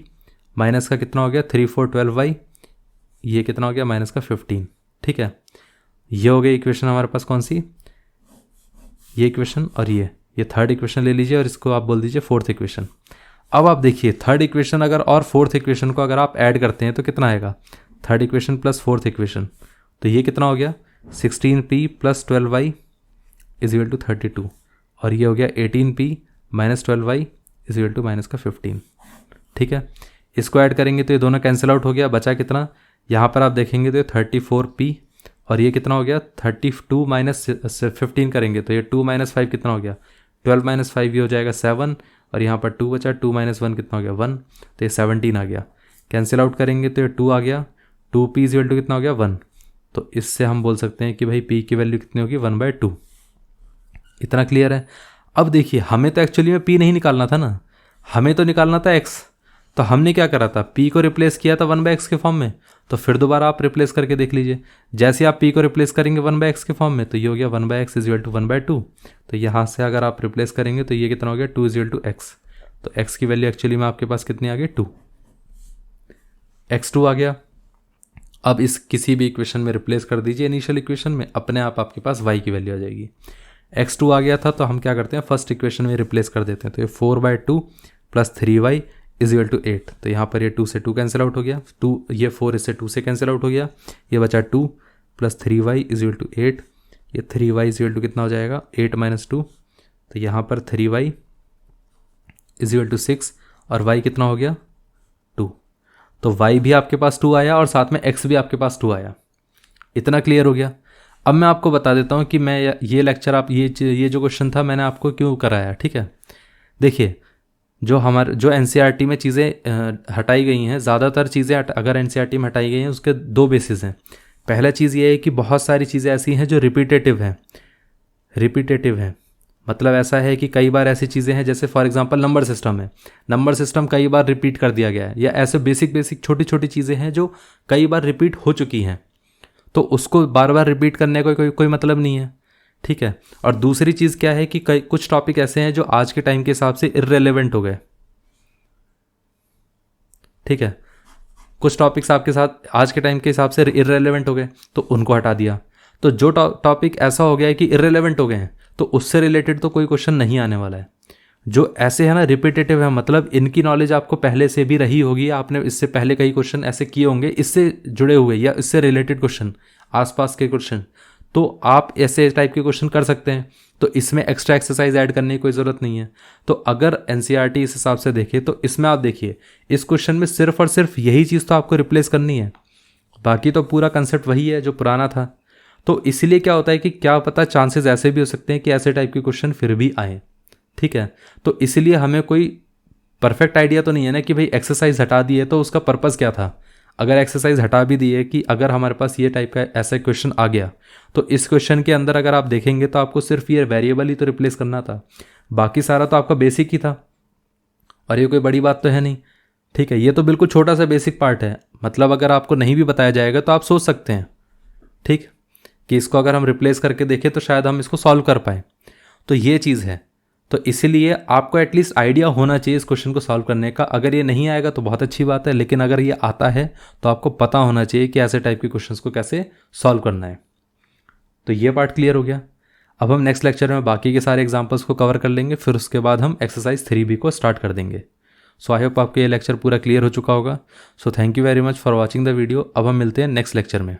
माइनस का कितना हो गया 3 4 12y, ये कितना हो गया माइनस का 15। ठीक है, ये हो गई इक्वेशन हमारे पास कौन सी, ये इक्वेशन, और ये थर्ड इक्वेशन ले लीजिए और इसको आप बोल दीजिए फोर्थ इक्वेशन। अब आप देखिए थर्ड इक्वेशन अगर और फोर्थ इक्वेशन को अगर आप ऐड करते हैं तो कितना आएगा, third equation plus fourth equation, तो ये कितना हो गया 16p plus 12y is equal to 32, और ये हो गया 18p minus 12y is equal to minus का 15। ठीक है, इसको ऐड करेंगे तो ये दोनों कैंसिल आउट हो गया, बचा कितना, यहाँ पर आप देखेंगे तो 34p, और ये कितना हो गया 32 माइनस 15 करेंगे तो ये 2 - 5 कितना हो गया 12 - 5, ये हो जाएगा 7, और यहाँ पर 2 बचा, 2 - 1 कितना हो गया 1, तो ये 17 आ गया। कैंसिल आउट करेंगे तो ये 2 आ गया, 2p इज इक्वल टू कितना हो गया 1। तो इससे हम बोल सकते हैं कि भाई p की वैल्यू कितनी होगी 1/2। इतना क्लियर है। अब देखिए हमें तो एक्चुअली में p नहीं निकालना था ना, हमें तो निकालना था x। तो हमने क्या करा था, p को रिप्लेस किया था 1/x के फॉर्म में, तो फिर दोबारा आप रिप्लेस करके देख लीजिए। जैसे आप p को रिप्लेस करेंगे 1/x के फॉर्म में तो ये हो गया 1/x इज इक्वल टू 1/2। तो यहाँ से अगर आप रिप्लेस करेंगे तो ये कितना हो गया 2 इज इक्वल टू x। तो x की वैल्यू एक्चुअली में आपके पास कितनी आ गई 2, x2 आ गया। अब इस किसी भी इक्वेशन में रिप्लेस कर दीजिए इनिशियल इक्वेशन में, अपने आप आपके पास y की वैल्यू आ जाएगी। x2 आ गया था तो हम क्या करते हैं फर्स्ट इक्वेशन में रिप्लेस कर देते हैं, तो ये 4/2 plus 3y is equal to 8। तो यहाँ पर ये 2 से 2 कैंसिल आउट हो गया, 2 ये 4 इससे 2 से कैंसिल आउट हो गया, ये बचा 2 plus 3y is equal to 8, ये 3y इजिकल टू कितना हो जाएगा 8 - 2, तो यहाँ पर 3y इजिकल टू 6 और y कितना हो गया 2। तो y भी आपके पास 2 आया और साथ में x भी आपके पास 2 आया। इतना क्लियर हो गया। अब मैं आपको बता देता हूँ कि मैं ये लेक्चर आप ये जो क्वेश्चन था मैंने आपको क्यों कराया, ठीक है। देखिए जो एनसीईआरटी में चीज़ें हटाई गई हैं, ज़्यादातर चीज़ें अगर एनसीईआरटी में हटाई गई हैं उसके दो बेसिस हैं। पहला चीज़ ये है कि बहुत सारी चीज़ें ऐसी हैं जो रिपीटेटिव हैं। मतलब ऐसा है कि कई बार ऐसी चीज़ें हैं जैसे फॉर एग्जांपल नंबर सिस्टम है, नंबर सिस्टम कई बार रिपीट कर दिया गया है, या ऐसे बेसिक छोटी छोटी चीज़ें हैं जो कई बार रिपीट हो चुकी हैं, तो उसको बार बार रिपीट करने का कोई मतलब नहीं है, ठीक है। और दूसरी चीज़ क्या है कि कुछ टॉपिक ऐसे हैं जो आज के टाइम के हिसाब से इर्रेलेवेंट हो गए, ठीक है। कुछ टॉपिक्स आपके साथ आज के टाइम के हिसाब से इर्रेलेवेंट हो गए तो उनको हटा दिया। तो जो टॉपिक ऐसा हो गया है कि इर्रेलेवेंट हो गए हैं तो उससे रिलेटेड तो कोई क्वेश्चन नहीं आने वाला है। जो ऐसे है ना रिपीटेटिव है, मतलब इनकी नॉलेज आपको पहले से भी रही होगी, आपने इससे पहले कई क्वेश्चन ऐसे किए होंगे इससे जुड़े हुए या इससे रिलेटेड क्वेश्चन, आसपास के क्वेश्चन, तो आप ऐसे टाइप के क्वेश्चन कर सकते हैं। तो इसमें एक्स्ट्रा एक्सरसाइज ऐड करने की कोई ज़रूरत नहीं है। तो अगर एनसीईआरटी इस हिसाब से देखे तो इसमें आप देखिए इस क्वेश्चन में सिर्फ और सिर्फ यही चीज़ तो आपको रिप्लेस करनी है, बाकी तो पूरा कंसेप्ट वही है जो पुराना था। तो इसलिए क्या होता है कि क्या पता चांसेस ऐसे भी हो सकते हैं कि ऐसे टाइप के क्वेश्चन फिर भी आए, ठीक है। तो इसलिए हमें कोई परफेक्ट आइडिया तो नहीं है ना कि भाई एक्सरसाइज हटा दिए तो उसका पर्पज़ क्या था। अगर एक्सरसाइज हटा भी दिए कि अगर हमारे पास ये टाइप का ऐसा क्वेश्चन आ गया तो इस क्वेश्चन के अंदर अगर आप देखेंगे तो आपको सिर्फ ये वेरिएबल ही तो रिप्लेस करना था, बाकी सारा तो आपका बेसिक ही था और ये कोई बड़ी बात तो है नहीं, ठीक है। ये तो बिल्कुल छोटा सा बेसिक पार्ट है, मतलब अगर आपको नहीं भी बताया जाएगा तो आप सोच सकते हैं, ठीक, कि इसको अगर हम रिप्लेस करके देखें तो शायद हम इसको सॉल्व कर पाए। तो ये चीज़ है, तो इसीलिए आपको एटलीस्ट आइडिया होना चाहिए इस क्वेश्चन को सॉल्व करने का। अगर ये नहीं आएगा तो बहुत अच्छी बात है, लेकिन अगर ये आता है तो आपको पता होना चाहिए कि ऐसे टाइप के क्वेश्चंस को कैसे सॉल्व करना है। तो ये पार्ट क्लियर हो गया। अब हम नेक्स्ट लेक्चर में बाकी के सारे एग्जांपल्स को कवर कर लेंगे, फिर उसके बाद हम एक्सरसाइज 3B को स्टार्ट कर देंगे। सो आई होप आपको ये लेक्चर पूरा क्लियर हो चुका होगा। So thank you very much for watching the video. अब हम मिलते हैं नेक्स्ट लेक्चर में।